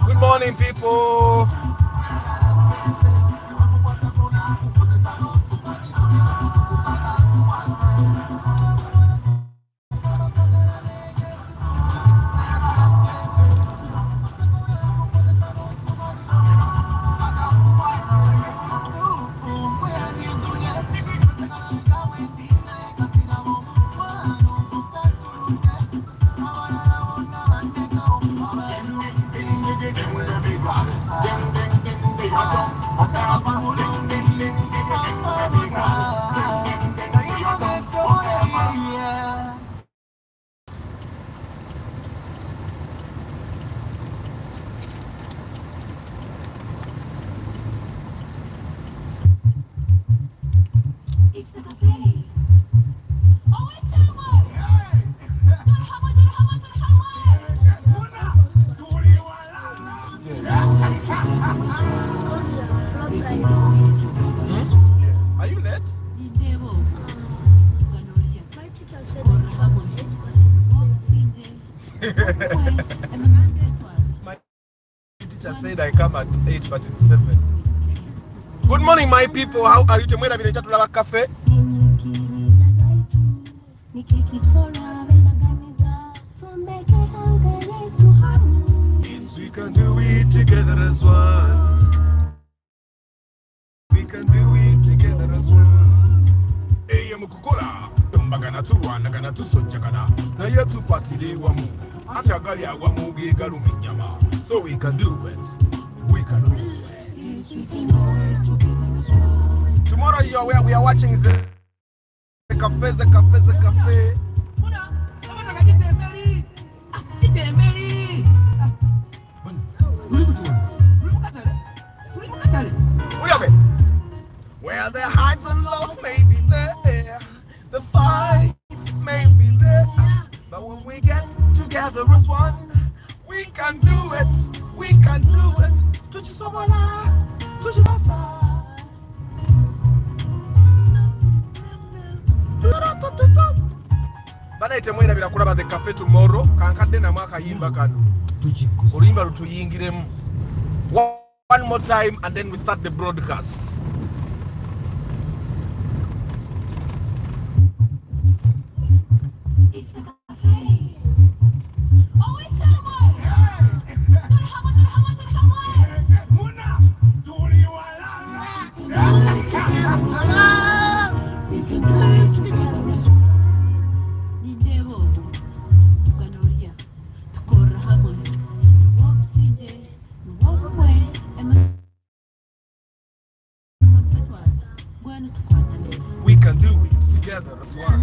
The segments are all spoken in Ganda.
Good morning, people. Are you late? My teacher said I come at 8, but it's 7. Good morning, my people. How are you? Temwena vile chatu la cafe. Yes, we can do it together as one. We can do it together as one. Eye mukukora, mbagana tuwana gana tusonjakana. Na yetu patile wamu. Ati agali awamu gegalu minyama. So we can do it. We can do it. Yes, we can do it together as one. Tomorrow you are where we are watching the cafe. Where the highs and lows may be there, the fights may be there, but when we get together as one, we can do it. We can do it. Tuchisobala, tuchibasa. Bana itemwena bila kuraba the cafe tomorrow. Kankade na mwaka himba kanu. Urimba rutuyingiremu. One more time and then we start the broadcast. It's the cafe. Oh, it's so much. We can do it together as one. We can do it together as one.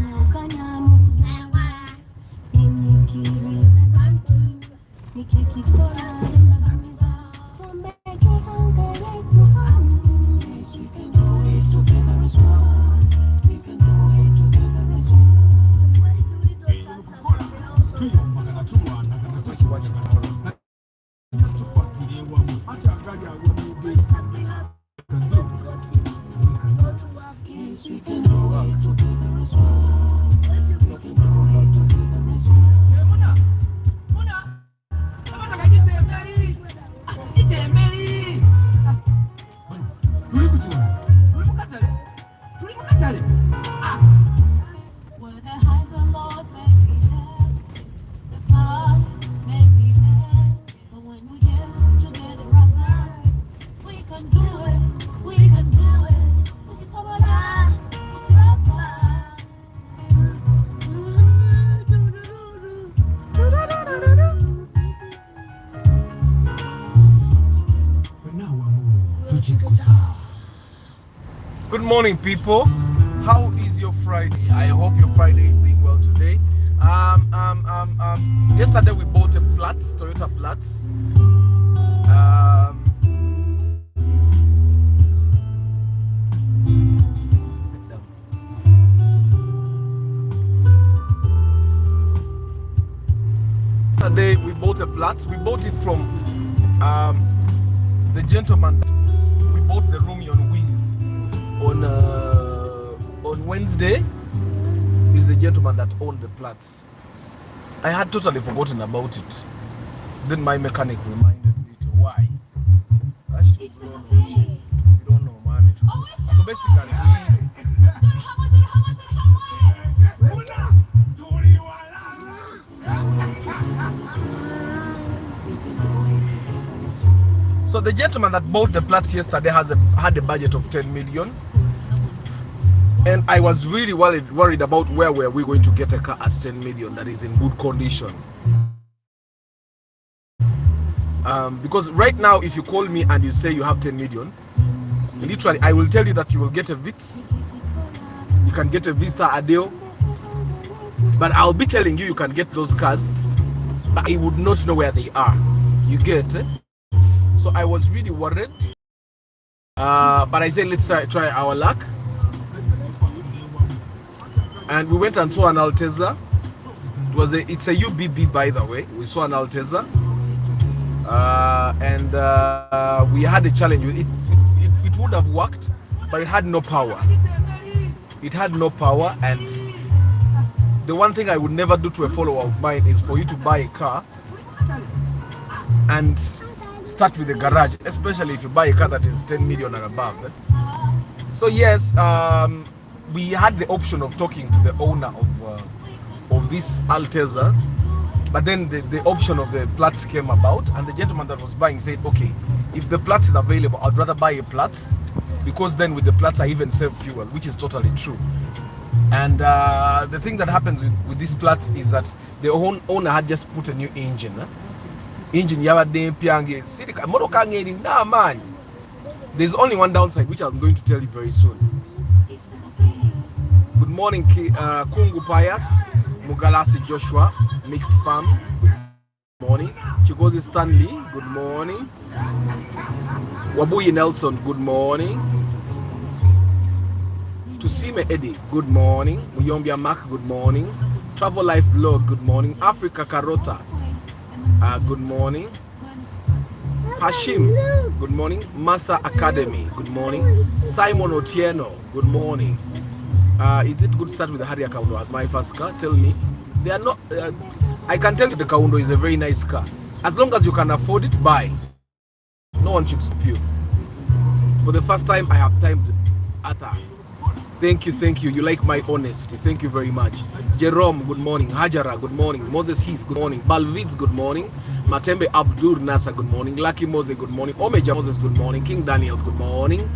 Good morning, people. How is your Friday? I hope your Friday is doing well today. Yesterday we bought a Platz, Toyota Platz. Yesterday we bought a Platz. We bought it from the gentleman that we bought the room on Wednesday. Is the gentleman that owned the Platz. I had totally forgotten about it. Then my mechanic reminded me to why. You don't know, man. So basically, so the gentleman that bought the Platz yesterday had a budget of 10 million. And I was really worried about where were we going to get a car at 10 million that is in good condition. Because right now, if you call me and you say you have 10 million, literally, I will tell you that you will get a Vitz. You can get a Vista Adeo. But I'll be telling you can get those cars, but I would not know where they are. You get it? So I was really worried. But I said, let's try our luck. And we went and saw an Alteza. It's a UBB, by the way. We saw an Alteza. And we had a challenge with it. It would have worked, but it had no power. It had no power. And the one thing I would never do to a follower of mine is for you to buy a car and start with a garage, especially if you buy a car that is 10 million and above. So yes, we had the option of talking to the owner of this Alteza, but then the option of the Platz came about, and the gentleman that was buying said, okay, if the Platz is available, I'd rather buy a Platz, because then with the Platz I even save fuel, which is totally true. And the thing that happens with this Platz is that the owner had just put a new engine. There's only one downside, which I'm going to tell you very soon. Good morning, Kungu Pius, Mugalasi Joshua, Mixed Farm. Good morning. Chigozi Stanley, good morning. Wabuyi Nelson, good morning. Tusime Eddie, good morning. Muyombia Mac, good morning. Travel Life Vlog, good morning. Africa Carota, good morning. Hashim, good morning. Martha Academy, good morning. Simon Otieno, good morning. Is it good to start with the Harrier Kaundo as my first car? Tell me. They are not. I can tell you the Kaundo is a very nice car. As long as you can afford it, buy. No one should stop you. For the first time, I have timed Atha. Thank you. You like my honesty. Thank you very much. Jerome, good morning. Hajara, good morning. Moses Heath, good morning. Balvids, good morning. Matembe Abdur Nasa, good morning. Lucky Mose, good morning. Omeja Moses, good morning. King Daniels, good morning.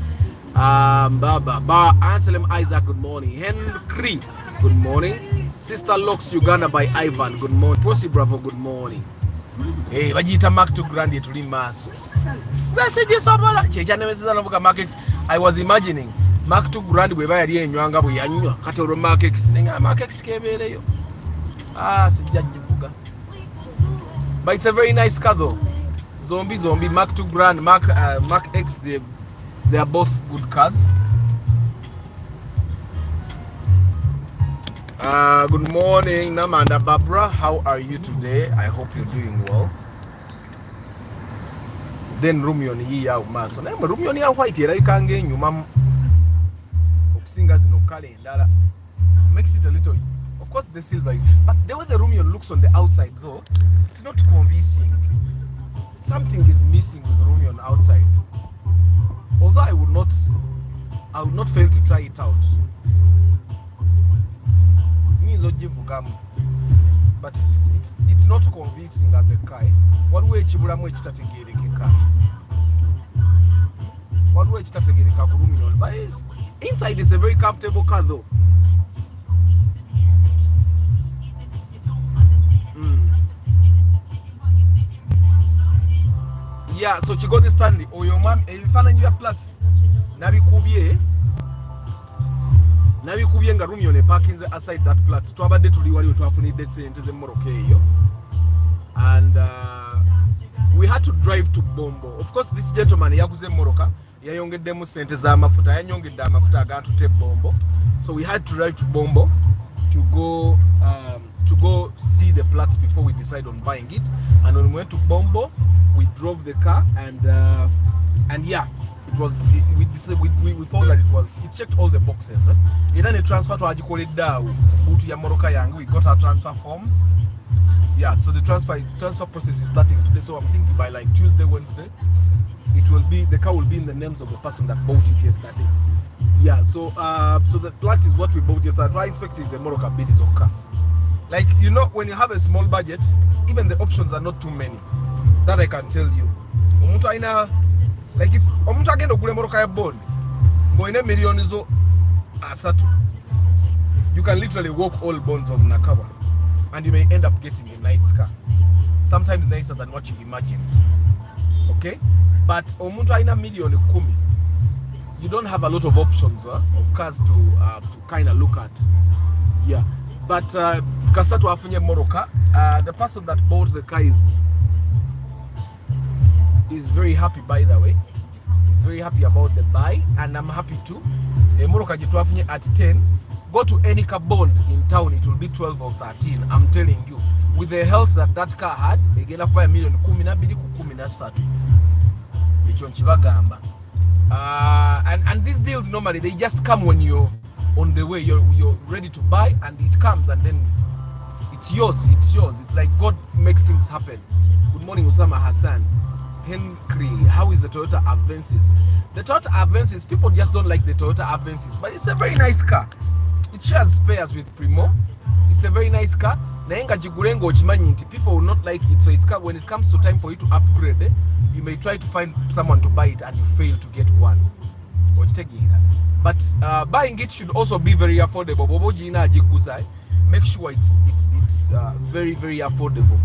Anselm Isaac, good morning. Henry, good morning. Sister Locks Uganda by Ivan, good morning. Prosi Bravo, good morning. Hey, wajita Mark to Grandi to Limaso. I was imagining Mark to Grandi we buy here in Yuanga, we annual Catoro Markex, Markex came. But it's a very nice car though. Zombie, Mark 2 Grand, Mark X, they are both good cars. Good morning, Namanda Barbara. How are you today? I hope you're doing well. Then Rumion here, Maso. Rumion here white here. I can't get you, ma'am. Singers in Okale and makes it a little. Of course, the silver is, but the way the Rumion looks on the outside, though, it's not convincing. Something is missing with the Rumion outside. Although I would not fail to try it out. But it's not convincing as a car. What way chibulamu ekitategereke car? What way ekitategereke ku Rumion? But inside it's a very comfortable car though. Yeah, so Chigozi Stanley, Oyo man, ebifaananyi bya Platz nabikubye nga room yone parking aside that Platz twabadde tuli waliwo twafunidde sente z'emmoroka eyo and we had to drive to Bombo. Of course this gentleman yaguze emmoroka yayongeddemu sente z'amafuta yanyongedde amafuta agantute Bombo, so we had to drive to Bombo to go see the Platz before we decide on buying it. And when we went to Bombo, we drove the car and yeah, it was we found that it checked all the boxes. Era ne transfer twagikoleddeawo buutu ya moroka yange. We got our transfer forms. Yeah, so the transfer process is starting today, so I'm thinking by like Tuesday, Wednesday the car will be in the names of the person that bought it yesterday. Yeah, so the Platz is what we bought yesterday. I expected the Moroka bid is okay. Like, you know, when you have a small budget, even the options are not too many. That I can tell you. Like if omuntu agenda okugula Moroka ya bond, ngoine million zo asatu, you can literally walk all bonds of Nakawa and you may end up getting a nice car. Sometimes nicer than what you imagined. Okay? But omuntu aina million kumi, you don't have a lot of options of cars to kind of look at. Yeah. But kasatu afunye Moroka, the person that bought the car is very happy, by the way. He's very happy about the buy, and I'm happy too. Moroka jitu afunye at 10. Go to any car bond in town, it will be 12 or 13. I'm telling you. With the health that car had, egenda kuba million 12 ku 13. Ekyo nkibagamba. And these deals normally they just come when you're on the way, you're ready to buy, and it comes and then it's yours. It's like God makes things happen. Good morning, Usama Hassan. Henry, how is the Toyota Avensis? The Toyota Avensis, people just don't like the Toyota Avensis, but it's a very nice car. It shares spares with Primo. It's a very nice car. Naenga jigurengo ochimanyi nti people will not like it, so when it comes to time for you to upgrade, you may try to find someone to buy it and you fail to get one. But buying it should also be very affordable. Make sure it's very, very affordable.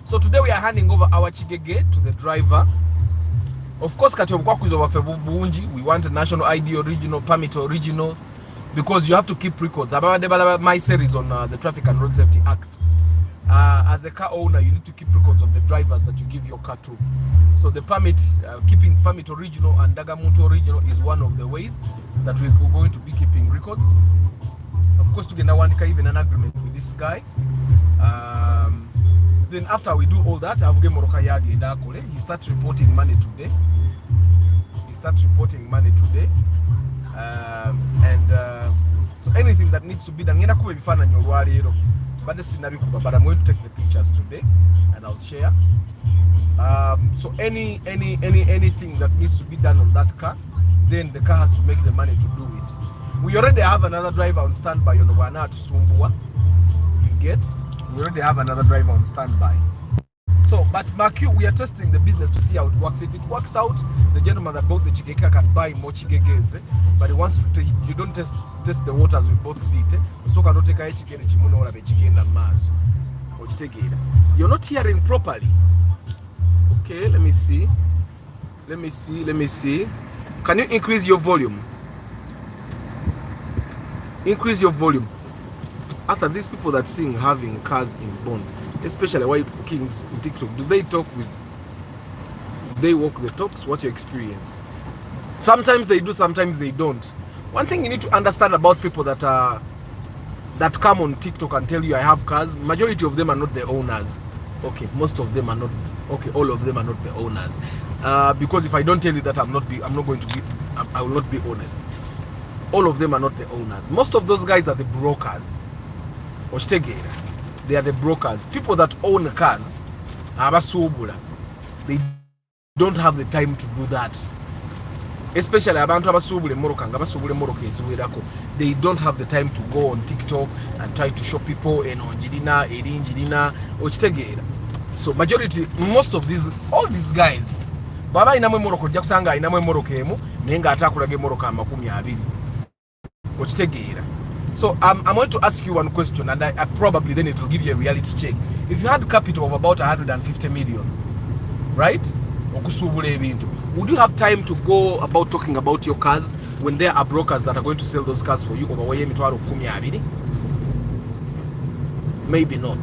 So today we are handing over our chigege to the driver. Of course, we want a national ID original, permit original, because you have to keep records. My series on the Traffic and Road Safety Act. As a car owner, you need to keep records of the drivers that you give your car to. So the permit, keeping permit original and Dagamuntu original is one of the ways that we're going to be keeping records. Of course, together one even an agreement with this guy. Then after we do all that, he starts reporting money today. So anything that needs to be done, but I'm going to take the pictures today and I'll share. So anything that needs to be done on that car, then the car has to make the money to do it. We already have another driver on standby on Uganda to Sumbua. You get? We already have another driver on standby. So, but Mark, we are testing the business to see how it works. If it works out, the gentleman that bought the chigeka can buy more chigeges, but he wants to take, you don't test the waters with both feet. So cannot take a chicken chimuno or a chicken and mass. You're not hearing properly. Okay, let me see. Can you increase your volume? Increase your volume. After these people that sing having cars in bonds, especially white kings in TikTok, do they walk the talks? What's your experience? Sometimes they do, sometimes they don't. One thing you need to understand about people that come on TikTok and tell you I have cars, majority of them are not the owners. Okay, most of them are not. Okay, all of them are not the owners. Because if I don't tell you that, I will not be honest. All of them are not the owners. Most of those guys are the brokers. They are the brokers. People that own cars, they don't have the time to do that. Especially they don't have the time to go on TikTok and try to show people so majority, most of all these guys, baba inamwe moroko jakusanga inamwe moroko emu nenga atakulage moroko amakumi abiri. So I'm going to ask you one question, and I probably then it will give you a reality check. If you had capital of about 150 million, right? would you have time to go about talking about your cars when there are brokers that are going to sell those cars for you over waye mitwaro 12? Maybe not.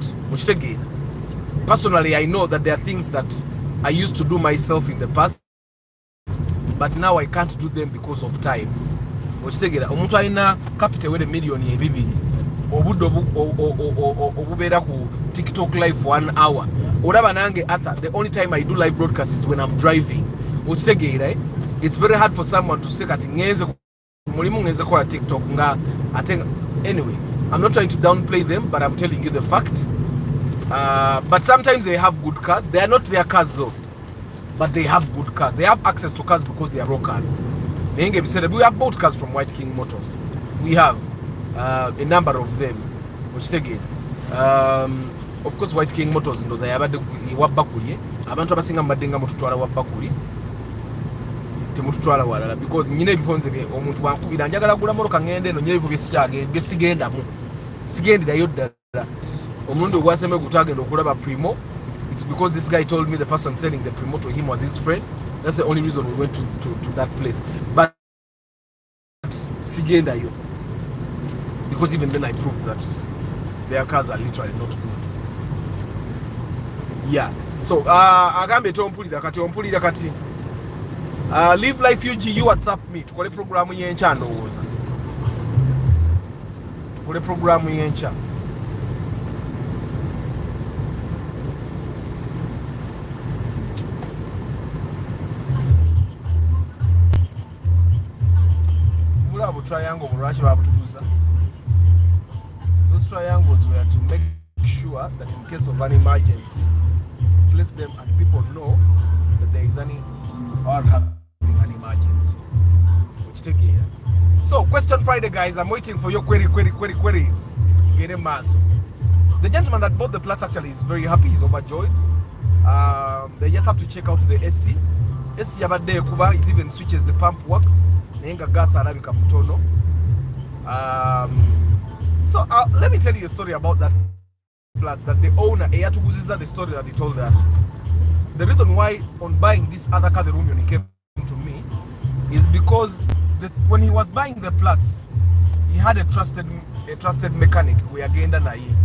Personally, I know that there are things that I used to do myself in the past, but now I can't do them because of time. Omuntu alina capital with a million ebibiri obudde obubeera ku TikTok live for 1 hour. Olaba nange the only time I do live broadcast is when I'm driving. It's very hard for someone to say kati ngenze mulimu ngenze kola TikTok nga atenga. Anyway, I'm not trying to downplay them, but I'm telling you the fact. But sometimes they have good cars. They are not their cars though, but they have good cars. They have access to cars because they are brokers. We have bought cars from White King Motors. We have a number of them. Which again, of course, White King Motors ndoza yabadde wabakuli. Abantu abasinga mbaddenga mututwala wabakuli. Temututwala walala because nyine ebifonze bye omuntu wankubira njagala gula moroka ngende no nyevu bisigenda mu. Sigendira yodda. Omuntu gwaseme gutagenda okulaba Primo. It's because this guy told me the person selling the Primo to him was his friend. That's the only reason we went to that place. But sigenda yo, because even then I proved that their cars are literally not good. Yeah. So agambe tompulira kati live life UG you WhatsApp me tukole programu yencha ndowooza. Tukole programu yencha. Triangle those triangles were to make sure that in case of an emergency you place them and people know that there is an emergency. Which take here. So question Friday, guys. I'm waiting for your queries. Get a mass. The gentleman that bought the Platz actually is very happy. He's overjoyed. They just have to check out the SC abadde kuba it even switches, the pump works. Nenga gas alabika mutono. So let me tell you a story about that Platz that the owner eyatuguziza, the story that he told us. The reason why on buying this other car, the Romeo, he came to me is because when he was buying the Platz, he had a trusted mechanic we agenda na ye.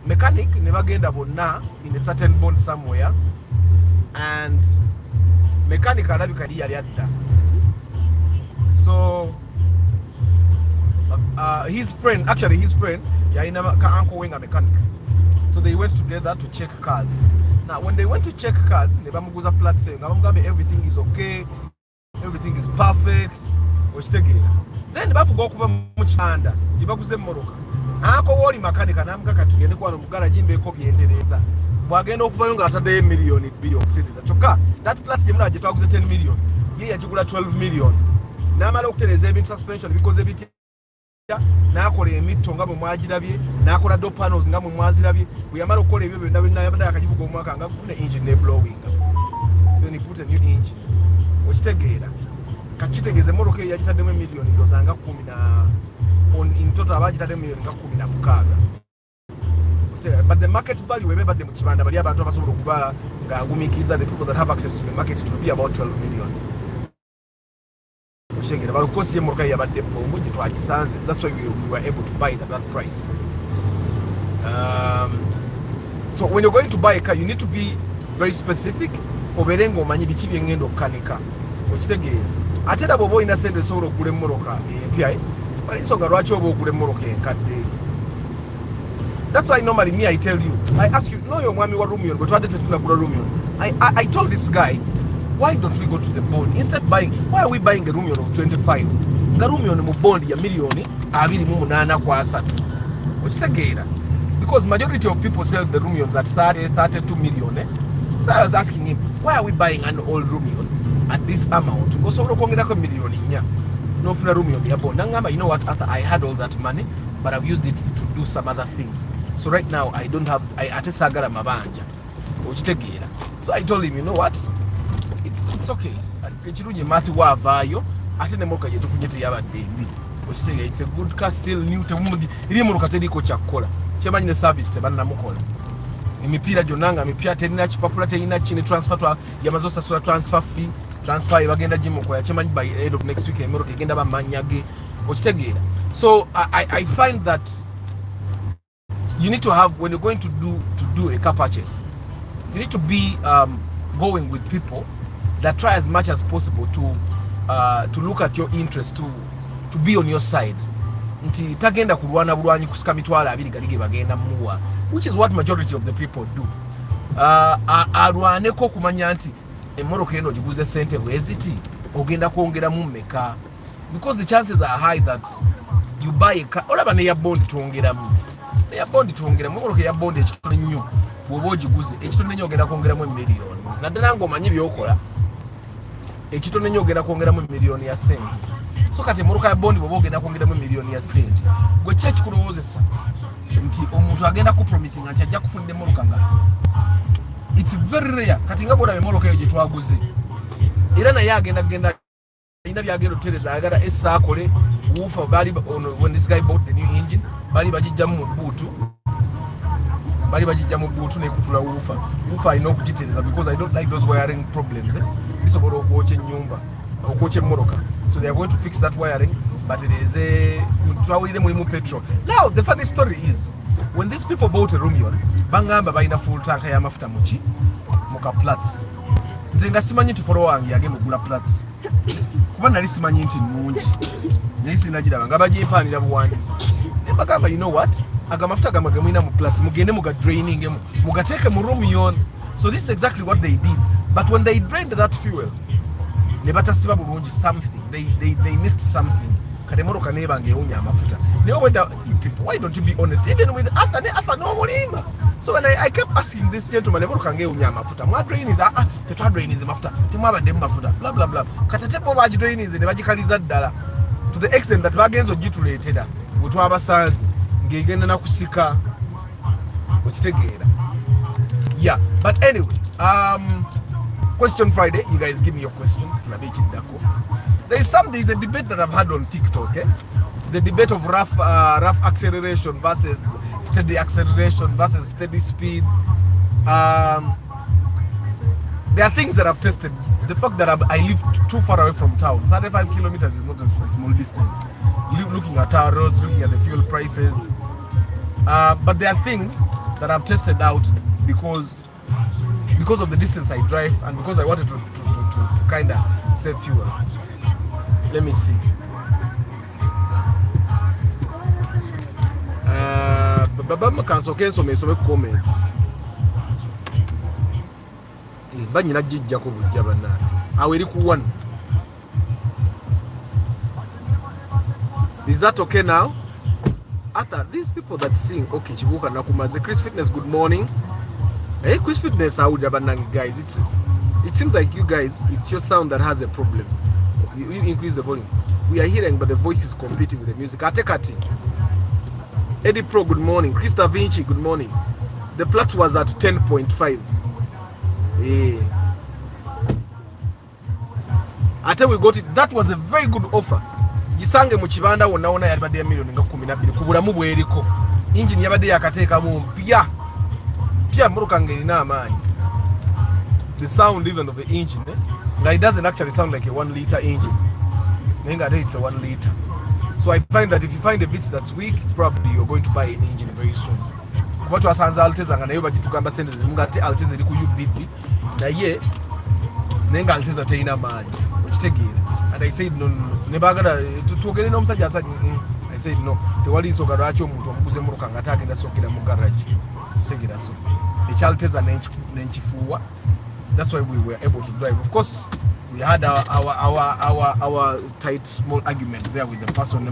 Mechanic never genda bonna in a certain bond somewhere, and mechanic alabika yali adda. So his friend, yalina ka uncle wenga mechanic. So they went together to check cars. Now when they went to check cars, ne bamuguza Platz saying everything is okay, everything is perfect. Then bafuga okuva mu Chanda jibaguze moroka. Ako woli makanika namukaka tugende kwa mu garage mbeko byendereza. Bwagenda okuvayo nga atadde million bbiri okutereza. Kyokka that Platz gye mulaje twaguze 10 million. Ye yagigula 12 million. Namala okutereza ebintu suspension bikoze biti. Nakola emitto nga mwe mwagirabye, nakola door panels nga mwe mwazirabye. Bwe yamala okukola ebyo byonna yabadde akagivuga omwaka nga kuna engine ne blowing. Then he put a new engine. Okitegeera. Kakitegeze moroka yagitaddemu million dozanga 10 na in total abagitadde million nga 16. But the market value ebadde mu kibanda bali abantu abasobola okubala nga agumikiza, the people that have access to the market, it will be about 12 million. That's why we were able to buy it at that price. So when you're going to buy a car, you need to be very specific. Oberengo manyi bichi byengendo kanika. Okitegeera. Ate da bobo ina sente solo okule moroka API. Bali nsonga lwaki obo okule moroka enkadde. That's why normally me I tell you, I ask you, no your mwami wa Rumion, but what did you do Rumion? I told this guy, why don't we go to the bond? Instead buying, why are we buying a Rumion of 25? Nga Rumion mu bond ya milioni 28 kwa 3. Okitegeera. Because majority of people sell the Rumions at 32 million. So I was asking him, why are we buying an old Rumion at this amount? Ngosobola okwongerako million 4. No funa Rumion ya bond. Nangamba, you know what, Arthur, I had all that money, but I've used it to do some other things. So right now I don't have, ate sagala mabanja. Okitegeera. So I told him, you know what, it's okay. Ekirungi Matthew wavaayo ate ne moka je tufunye tiyabadde mbi. Okitegeera, it's a good car, still new, temudi iri moka teriko kyakola. Kyemanyi ne service tebannamukola. emipiira gyonna nga mipiira terina kipapula terina kini transfer yamaze osasula transfer fee transfer bagenda gimukola kyemanyi by end of next week emmotoka egenda bamanyage okitegeera. So I find that you need to have, when you're going to do a car purchase, you need to be going with people that try as much as possible to look at your interest, to be on your side. Nti tagenda kulwana bulwanyi kusika mitwala abiri galige bagenda muwa, which is what majority of the people do. Alwaneko kumanya nti emmoroka eno giguze sente bweziti ogenda kwongera mu mmeka, because the chances are high that you buy a car. Olaba ne ya bond tuongeramu, ne ya bond tuongeramu, emmoroka ya bond ekitone nnyo bwoba ogiguze ekitone nnyo ogenda kwongeramu miliyoni, naddala ng'omanyi byokola ekitone nnyo ogenda kwongeramu miliyoni ya sente. So kati emmoroka ya bondi bwoba ogenda kwongeramu miliyoni ya sente, gwe ki ekikulowoozesa nti omuntu agenda kupromisinga nti ajja kufunira emmoroka nga it's very rare. Kati nga bwolaba emmoroka eyo gye twaguze era naye agenda alina byagenda otereza, ayagala essa akole woofer. When this guy bought the new engine bali bagijjamu mu bbuutu nekutula woofer alina okugitereza, because I don't like those wiring problems. Bisobola okwokya ennyumba, okwokya emmoroka. So they are going to fix that wiring, but it is twawulire mulimu petrol. Now the funny story is, when these people bought a Romeo, bangamba balina full tank y'amafuta muka Platz. Nze nga simanyi nti follow wange yagenda okugula Platz, kuba nali simanyi nti nnungi, naye sinagiraba nga bagimpanira buwandizi. Ne bagamba, you know what, aga mafuta gama gemulina mu Platz mugende muga draining mugateeke mu Romeo. So this is exactly what they did, but when they drained that fuel ne batasiba bulungi something, they missed something. Kati emmoroka neeba ng'ewunya amafuta. Naye whether you people, why don't you be honest even with Arthur n'omulimba? So when I kept asking this gentleman, emmoroka ng'ewunya amafuta, mwadrainize? Tetwadrainize mafuta, temwabaddemu mafuta, blah blah blah. Kati ate bo bagidrainize ne bagikaliza ddala to the extent that bagenza ogituleetera bwe twabasanze ng'egenda nakusika, okitegeera. Yeah, but anyway, Question Friday, you guys give me your questions. There's a debate that I've had on TikTok, the debate of rough acceleration versus steady acceleration versus steady speed. There are things that I've tested. The fact that I live too far away from town, 35 kilometers is not a small distance. Looking at our roads, looking at the fuel prices. But there are things that I've tested out because of the distance I drive and because I wanted to kind of save fuel. Let me see. Baba cancel me comment. Banyina jijja ko bujja bana. Aweri ku one. Is that okay now? Arthur, these people that sing, okay, Chibuka Nakumaze, Chris Fitness, good morning. Hey, Chris Fitness, how would you guys? It seems like you guys, it's your sound that has a problem. You increase the volume. We are hearing, but the voice is competing with the music. Atekati. Eddie Pro, good morning. Chris Da Vinci, good morning. The Platz was at 10.5. Yeah. Ate we got it. That was a very good offer. Gisange mu kibanda wonna yalibadde ya milioni nga 12 kubulamu bweriko. Engine yabadde yakateeka mu mpya. Pia moroka ngelina amaanyi. The sound even of the engine, it doesn't actually sound like a 1 liter engine. It's a 1 liter. So I find that if you find a bit that's weak, probably you're going to buy an engine very soon. Kuba twasanze Alteza nga nayo bagitugamba sente zimunga ate Alteza eri ku UBB naye nenga Alteza teyina maanyi okitegeera. And I said no. Nebagala tuogere n'omusajja asajja. I said no. Tewali nsonga lwaki omuntu omuguze moroka nga atagenda sokera mu garage. Segera so. Alteza nenchifuwa. That's why we were able to drive. Of course, we had our tight small argument there with the person.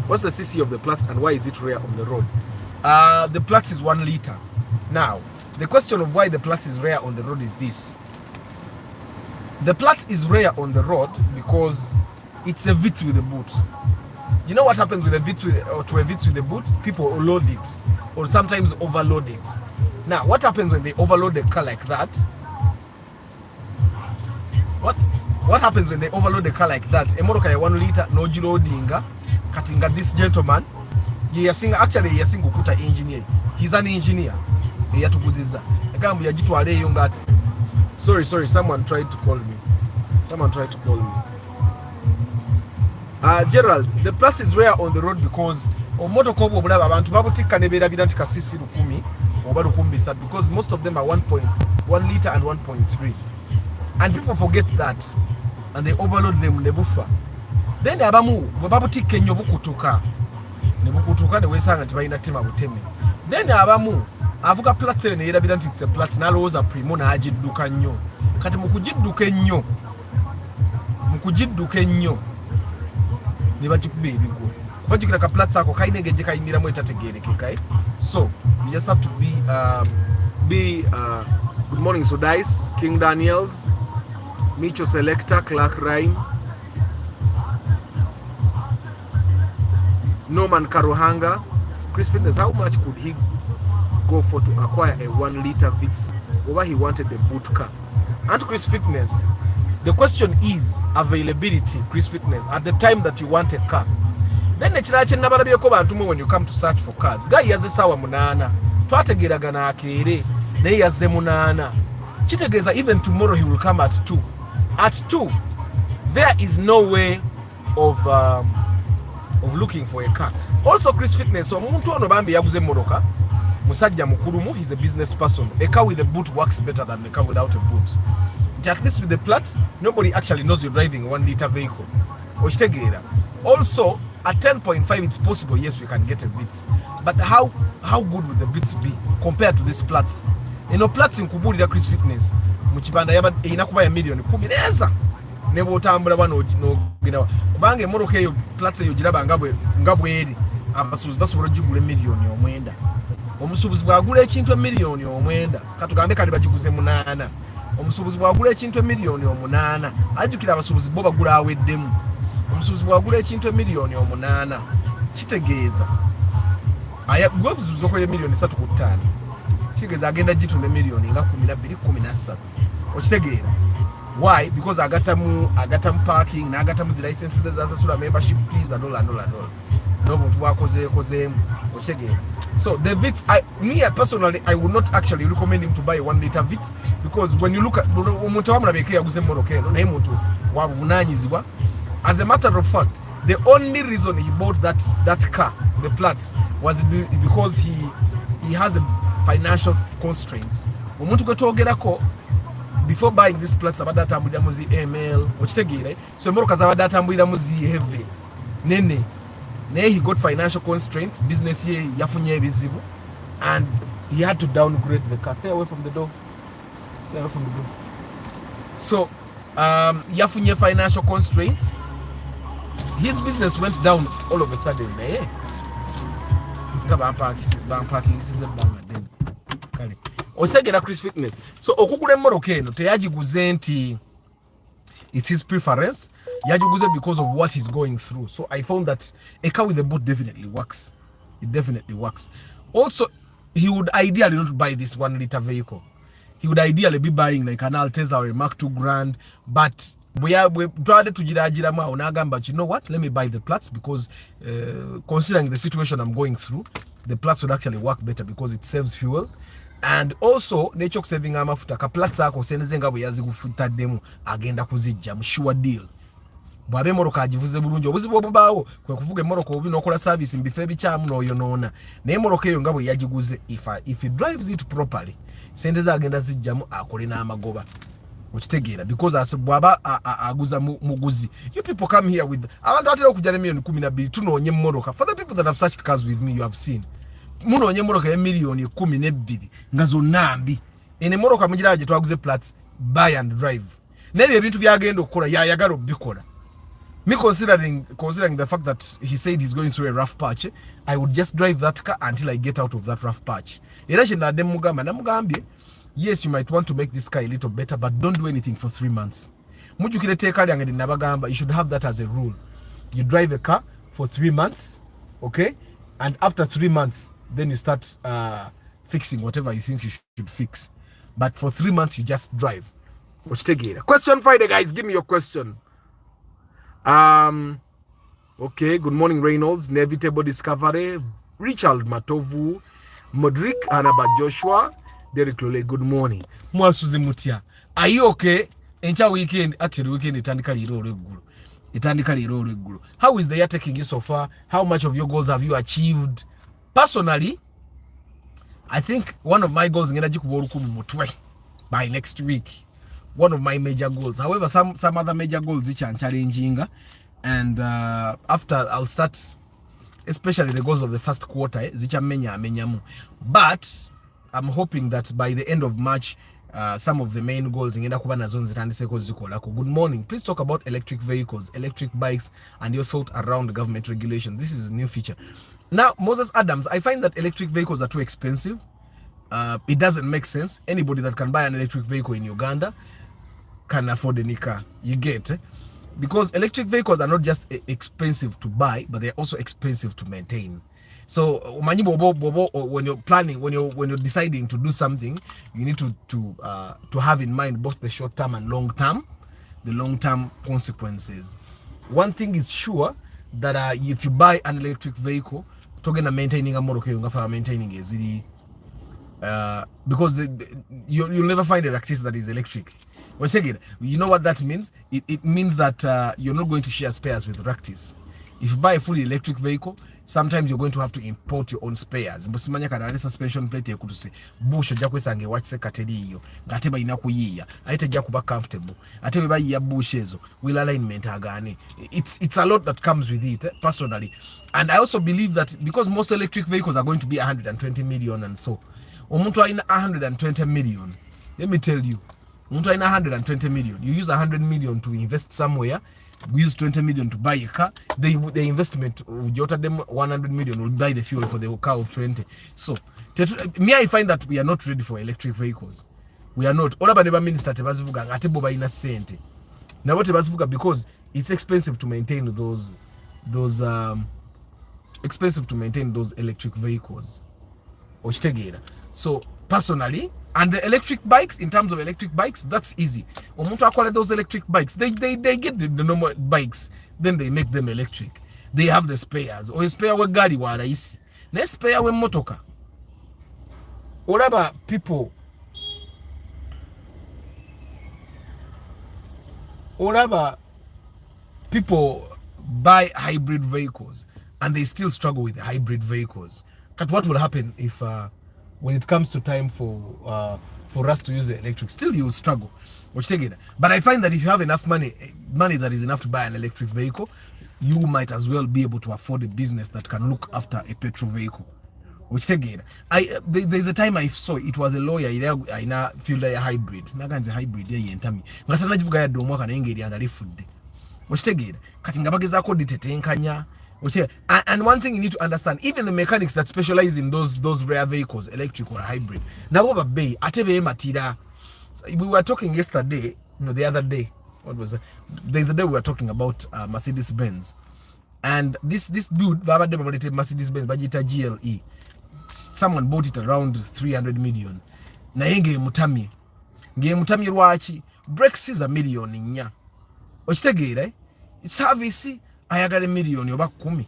What's the CC of the Plat and why is it rare on the road? The Plat is 1 liter. Now, the question of why the Plat is rare on the road is this. The Plat is rare on the road because it's a Vitz with a boot. You know what happens with a Vitz with a boot? People load it or sometimes overload it. Now, what happens when they overload a car like that? What happens when they overload a car like that? Emoroka ya 1 liter no loadinga katinga this gentleman actually yasinga okuta engineer. He's an engineer. Yatuguziza. Egambo yagitwala eyo nga sorry, someone tried to call me. Gerald, the Platz is rare on the road because omotoka obwo bulaba abantu babutikka ne beerabira nti kasisi 10 oba 10 because most of them are 1.1 liter and 1.3, and people forget that and they overload them ne bufa. Then abamu bwe babutikka ennyo bukutuka ne weesanga nti balina tema buteme. Then abamu avuga Platz eyo ne yeerabira nti it's a Platz n'alowooza primo n'agidduka nnyo. Kati mu kugidduka ennyo ne bagikuba ebigwo. Kubajjukira ka Platz ako kalina engeri gye kayimiramu etategeerekeka. So you just have to be good morning Sodice, King Daniels, Micho Selector, Clark Rhyme, Norman Karuhanga, Chris Fitness. How much could he go for to acquire a 1 liter Vitz? Over he wanted a boot car. And Chris Fitness, the question is availability, Chris Fitness, at the time that you want a car. Then ekirala nabalabyeko bantu when you come to search for cars. Guy yazze sawa 8. Twategeragana akeere naye yazze 8. Kitegeeza even tomorrow he will come at 2. At 2, there is no way of looking for a car. Also Chris Fitness, omuntu ono bambi yaguze emmotoka, musajja mukulumu, he's a business person. A car with a boot works better than a car without a boot. At least with the Platz, nobody actually knows you're driving a 1 liter vehicle. Okitegeera. Also, at 10.5 it's possible, yes, we can get a Vitz. But how good would the Vitz be compared to this Platz? You know, Platz nkubulira Chris Fitness mukibanda erina kuba ya million 10 neza ne botambula bano no kubanga emmotoka eyo Platz eyo giraba nga bweri abasuubuzi basobola gigula miliyoni 9. Omusuubuzi bwagula ekintu miliyoni 9 katugambe kali bagiguze 8. Omusuubuzi bwagula ekintu miliyoni 8 ajjukira abasuubuzi bo bagula aweddemu. Omusuubuzi bwagula ekintu miliyoni 8 kitegeeza gwe buzuuzi okola miliyoni 3.5 kitegeeza agenda gitunda miliyoni nga 12-13. Okitegeera why? Because agatamu parking n'agatamu zi licenses ezasasula membership fees and all n'obuntu bwakozeemu. Okitegeera. So the Vitz, me personally, I would not actually recommend him to buy a 1 liter Vitz, because when you look at omuntu wamulabeka yaguze emmotoka eno naye muntu wabuvunaanyizibwa. As a matter of fact, the only reason he bought that car, the Platz, was because he has a financial constraints. Omuntu kwetogerako before buying this Platz abadde atambulira mu zi ML, okitegeera. So emmotoka zabadde atambulira mu zi heavy nene. Naye he got financial constraints, business ye yafunye ebizibu, and he had to downgrade the car. Stay away from the door. So yafunye financial constraints. His business went down all of a sudden. Osegera Chris Fitness. So okugula emmotoka eno teyagiguze nti it's his preference. Yagiguze because of what he's going through. So I found that a car with a boot definitely works. It definitely works. Also, he would ideally not buy this 1 liter vehicle. He would ideally be buying like an Alteza or a Mark II Grand, but we tried to but you know what, let me buy the Platz because considering the situation I'm going through, the Platz would actually work better because it saves fuel. And also nature saving amafuta ka Platz ako senzenga bwe yazigufuta demu agenda kuzijja mu sure deal. Bwabe moroka agivuze bulungi obuzibu obubaawo kwe kuvuga moroka obi nokola service mbife ebikyamu n'oyonoona naye moroka eyo nga bwe yagiguze if he drives it properly sente za agenda zijjamu akole n'amagoba. Okitegeera because bwaba aguza muguzi. You people come here with abantu atera okujja ne million 12 tunoonye moroka. For the people that have searched cars with me, you have seen munoonye moroka ya million 12 nga zonna mbi ene moroka mugira gye twaguze Platz buy and drive nebyo ebintu byagenda okukola yayagala obikola. Me considering the fact that he said he's going through a rough patch, I would just drive that car until I get out of that rough patch. Yes, you might want to make this car a little better, but don't do anything for 3 months. You should have that as a rule. You drive a car for 3 months, okay? And after 3 months, then you start fixing whatever you think you should fix. But for 3 months, you just drive. Question Friday, guys. Give me your question. Okay, good morning, Reynolds. Inevitable discovery. Richard Matovu, Modric Anaba Joshua, Derek Lole, good morning. Mwasuzi Mutia. Are you okay? Encha weekend, actually weekend etandikali iro regular. How is the year taking you so far? How much of your goals have you achieved? Personally, I think one of my goals by next week. One of my major goals. However, some other major goals which are challenging, and after I'll start, especially the goals of the first quarter, but I'm hoping that by the end of March, some of the main goals in good morning. Please talk about electric vehicles, electric bikes, and your thought around government regulations. This is a new feature. Now, Moses Adams, I find that electric vehicles are too expensive. It doesn't make sense. Anybody that can buy an electric vehicle in Uganda can afford any car. You get, because electric vehicles are not just expensive to buy, but they're also expensive to maintain. So when you're planning, when you're deciding to do something, you need to have in mind both the short term and long term, the long term consequences. One thing is sure, that if you buy an electric vehicle, talking maintaining a motor, maintaining a because you'll never find a practice that is electric. Well, second, you know what that means? It means that you're not going to share spares with practice. If you buy a fully electric vehicle, sometimes you're going to have to import your own spares. Mbusimanya kada suspension plate ya kutusi bush ja kwesange watse kateli iyo ngateba ina kuyiya aite ja kuba comfortable ate we bayi ya bush ezo will alignment agane. It's a lot that comes with it, personally. And I also believe that because most electric vehicles are going to be 120 million and so omuntu aina 120 million, let me tell you, omuntu aina 120 million, you use 100 million to invest somewhere, we use 20 million to buy a car. The investment of them 100 million will buy the fuel for the car of 20. So me, I find that we are not ready for electric vehicles. We are not. All about the minister tebazivuga ngate boba ina sente. Now what tebazivuga, because it's expensive to maintain those expensive to maintain those electric vehicles. So personally, and the electric bikes, in terms of electric bikes, that's easy. Omuntu akwala those electric bikes, they get the normal bikes, then they make them electric. They have the spares. Or spare we gari wa raisi. Na spare we motoka. Olaba people buy hybrid vehicles and they still struggle with the hybrid vehicles. But what will happen if when it comes to time for us to use the electric, still you will struggle. But I find that if you have enough money that is enough to buy an electric vehicle, you might as well be able to afford a business that can look after a petrol vehicle. There's a time I saw it was a lawyer in a field a hybrid. Naganze hybrid ye yentami. Ngatana jivuga ya domwa kana engeri andali food. Katingabageza ko ditetenkanya. And one thing you need to understand, even the mechanics that specialize in those rare vehicles, electric or hybrid, now bay atebe matida. We were talking yesterday, the other day. What was it? There's a day we were talking about Mercedes Benz, and this dude, Baba de Mercedes Benz, Bajita GLE. Someone bought it around 300 million. Na yenge mutami rwachi brakes is a million nya. Ochitegere, service ayagala million yoba 10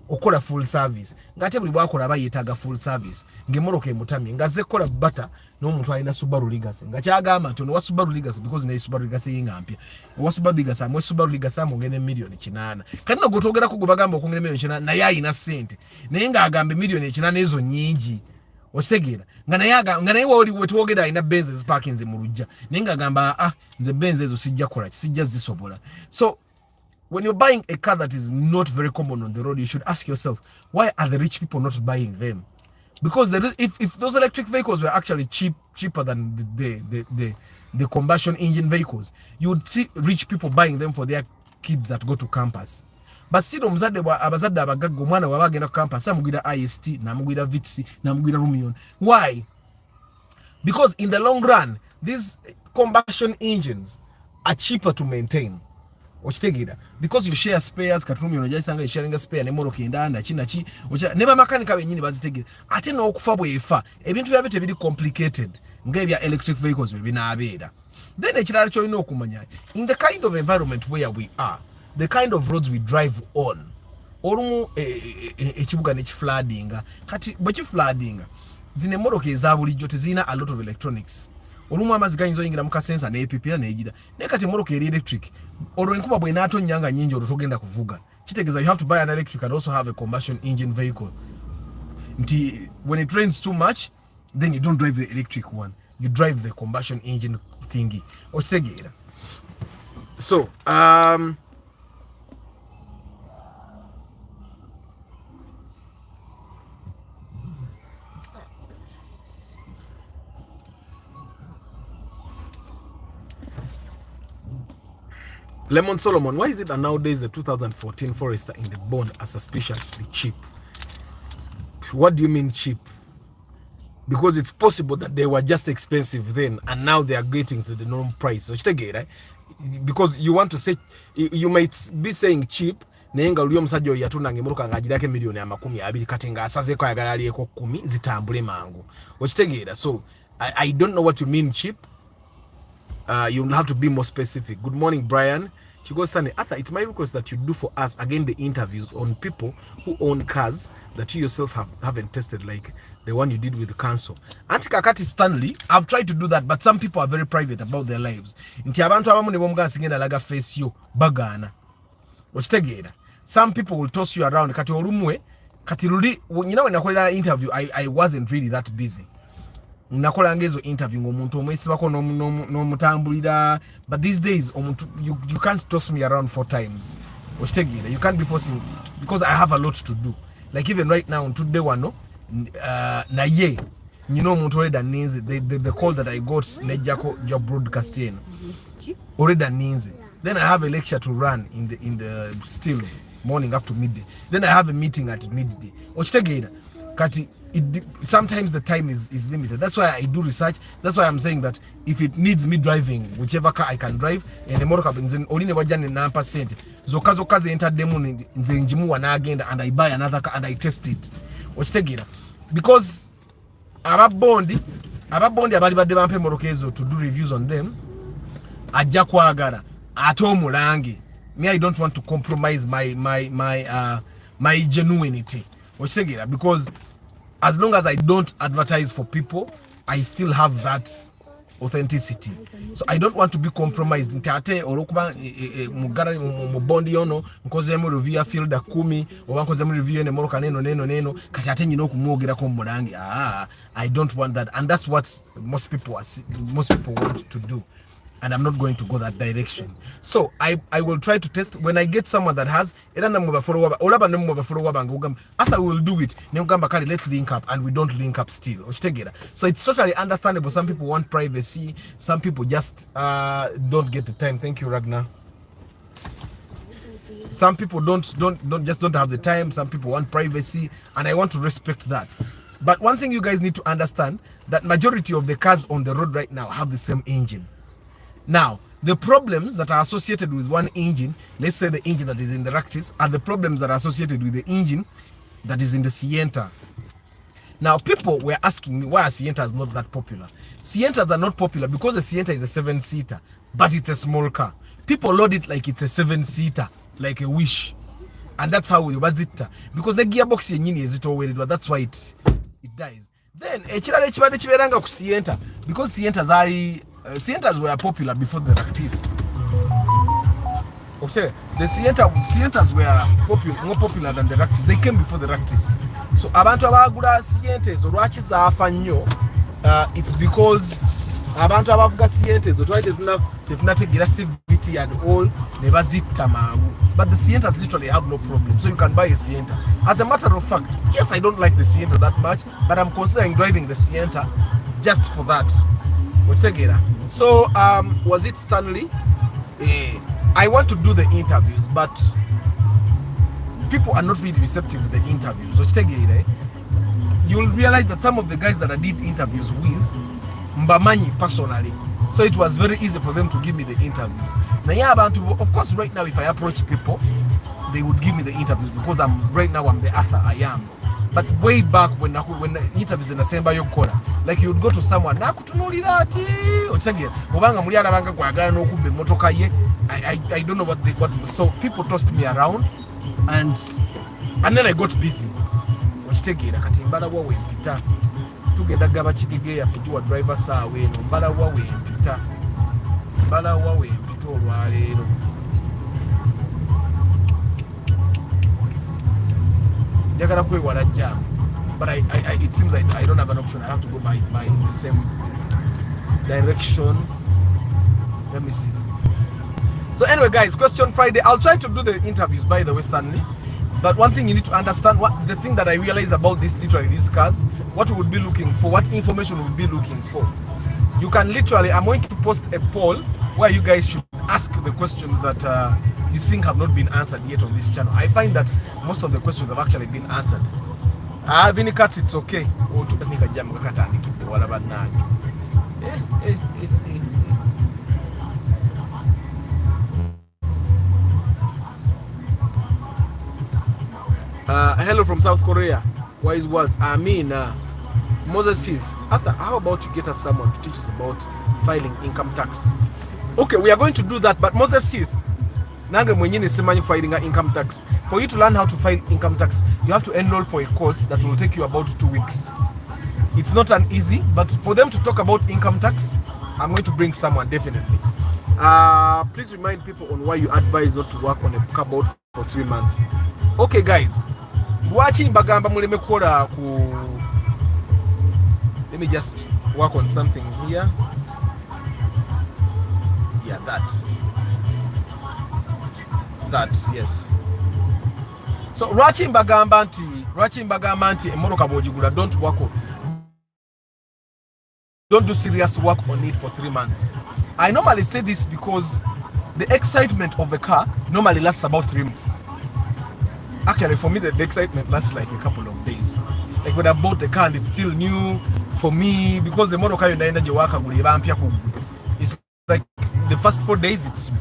okola full service ngate buli bwakola bayitaga full service ngemoroka emutami ngaze kola bata n'omuntu alina Subaru Legacy ngakyagamba ntono wa Subaru Legacy because ne Subaru Legacy yinga mpya wa Subaru Legacy amwe Subaru Legacy amongene million 8 kati no gotogera ko gubagamba okongene million 8 naye ayina sente naye nga agambe million 8 ezo nyingi osegera nganaye wali wetwogera ina Benz parkings mu lujja naye nga agamba nze Benz ezo sijja kola sijja zisobola. So when you're buying a car that is not very common on the road, you should ask yourself, why are the rich people not buying them? Because if those electric vehicles were actually cheaper than the combustion engine vehicles, you would see rich people buying them for their kids that go to campus. But see, abazadde abagagga omwana wabagenda ku campus amugwira IST namugwira Vitsi namugwira Rumion. Why? Because in the long run, these combustion engines are cheaper to maintain. Because you share spares, katrumi unajisanga sharing a spare nemoro kindanda chinachi neba makanika benyini bazitegera ate no okufa bwefa ebintu byabete biri complicated ngebya electric vehicles binabeera. Then ekirala kyolina okumanya, in the kind of environment where we are, the kind of roads we drive on, olumu ekibuga ne kifloodinga kati bwe kifloodinga zine mmoloka eza bulijjo tezirina a lot of electronics olumu amazzi gayinza oyingira mu kasensa n'epipira n'egira naye kati emmoloka eri electric olwo enkuba bw'enaatonnya nga nnyingi olwo togenda kuvuga kitegeeza you have to buy an electric and also have a combustion engine vehicle nti when it rains too much then you don't drive the electric one you drive the combustion engine thingy okitegeera so Lemon Solomon, why is it that nowadays the 2014 Forester in the bond are suspiciously cheap? What do you mean cheap? Because it's possible that they were just expensive then and now they are getting to the normal price. So right? Because you want to say, you might be saying cheap, nenga ulio msajo yatunange muruka ngajira yake milioni ya makumi abiri katinga asaze kwa yagalali eko 10 zitambule mangu. So I don't know what you mean cheap. You'll have to be more specific. Good morning, Brian. She goes, Sunny, Arthur, it's my request that you do for us again the interviews on people who own cars that you yourself haven't tested, like the one you did with the council. Auntie Kakati Stanley, I've tried to do that, but some people are very private about their lives. Some people will toss you around. You know, when I call that interview, I wasn't really that busy. Nakola ngezo interview ngomuntu omwesibako no mutambulira but these days you can't toss me around 4 times ochitegera you can't be forcing because I have a lot to do like even right now today wano na ye you know omuntu already needs the call that I got nejako job broadcasting already needs then I have a lecture to run in the still morning up to midday then I have a meeting at midday ochitegera kati sometimes the time is limited. That's why I do research. That's why I'm saying that if it needs me driving whichever car I can drive and the motor nze oline wajane 9% zoka ze enter demo nze njimu na agenda and I buy another car and I test it ochitegera because ababondi abali badde bampe morokezo to do reviews on them ajja kwagala ate omulange me I don't want to compromise my genuinity ochitegera because as long as I don't advertise for people, I still have that authenticity. So I don't want to be compromised. Ntate orokuba mugara mubondi yono nkoze mu review field 10 oba nkoze mu review ne moroka neno kati ate nyino kumwogera ko murangi I don't want that and that's what most people want to do. And I'm not going to go that direction. So I will try to test when I get someone that has after we will do it let's link up and we don't link up still. So it's totally understandable. Some people want privacy, some people just don't get the time. Thank you, Ragnar. Some people don't have the time, some people want privacy, and I want to respect that. But one thing you guys need to understand that majority of the cars on the road right now have the same engine. Now, the problems that are associated with one engine, let's say the engine that is in the Ractis, are the problems that are associated with the engine that is in the Sienta. Now, people were asking me why are Sientas not that popular. Sientas are not popular because the Sienta is a 7-seater, but it's a small car. People load it like it's a 7-seater, like a Wish. And that's how we was it. Because the gearbox is it already, but that's why it dies. Then, because Sientas were popular before the Ractis. Okay, the Sientas were more popular than the Ractis. They came before the Ractis. So abantu abagula Sientas olwaki zaafa nnyo, it's because abantu abavuga Sientas otwaite tetunategeera CVT and all ne bazitta mangu. But the Sientas literally have no problem. So you can buy a Sienta. As a matter of fact, yes, I don't like the Sienta that much, but I'm considering driving the Sienta just for that. So was it Stanley? I want to do the interviews, but people are not really receptive to the interviews. You'll realize that some of the guys that I did interviews with Mbamanyi personally, so it was very easy for them to give me the interviews. Now, of course, right now if I approach people, they would give me the interviews because I'm the author. I am. But way back when the interviews in the same bio corner, like you would go to someone, I don't know what so people tossed me around, and And then I got busy. Okitegeera kati mbala wa wempita. Tugenda gaba kigege ya fujuwa driver saawe no mbala wa wempita. Mbala wa wempita olwaleero. Jagala kwewala jam. But it seems like I don't have an option. I have to go by the same direction. Let me see. So anyway, guys, question Friday. I'll try to do the interviews, by the way, Stanley. But one thing you need to understand, the thing that I realize about these cars, what we would be looking for, what information we would be looking for. You can literally, I'm going to post a poll where you guys should ask the questions that you think have not been answered yet on this channel. I find that most of the questions have actually been answered. I have any cuts, it's okay. Hello from South Korea. Wise words. I mean, Moses says, how about you get us someone to teach us about filing income tax? Okay, we are going to do that, but Moses says, filing income tax. For you to learn how to file income tax, you have to enroll for a course that will take you about 2 weeks. It's not an easy, but for them to talk about income tax, I'm going to bring someone definitely. Please remind people on why you advise not to work on a cupboard for 3 months. Okay, guys. Watching bagamba muleme kola ku. Let me just work on something here. Yeah, that, yes. So watching bagamba nti emoroka bojigula, don't do serious work on it for 3 months. I normally say this because the excitement of a car normally lasts about 3 months. Actually, for me, the excitement lasts like a couple of days. Like when I bought the car and it's still new for me, because the motor car it's like the first 4 days it's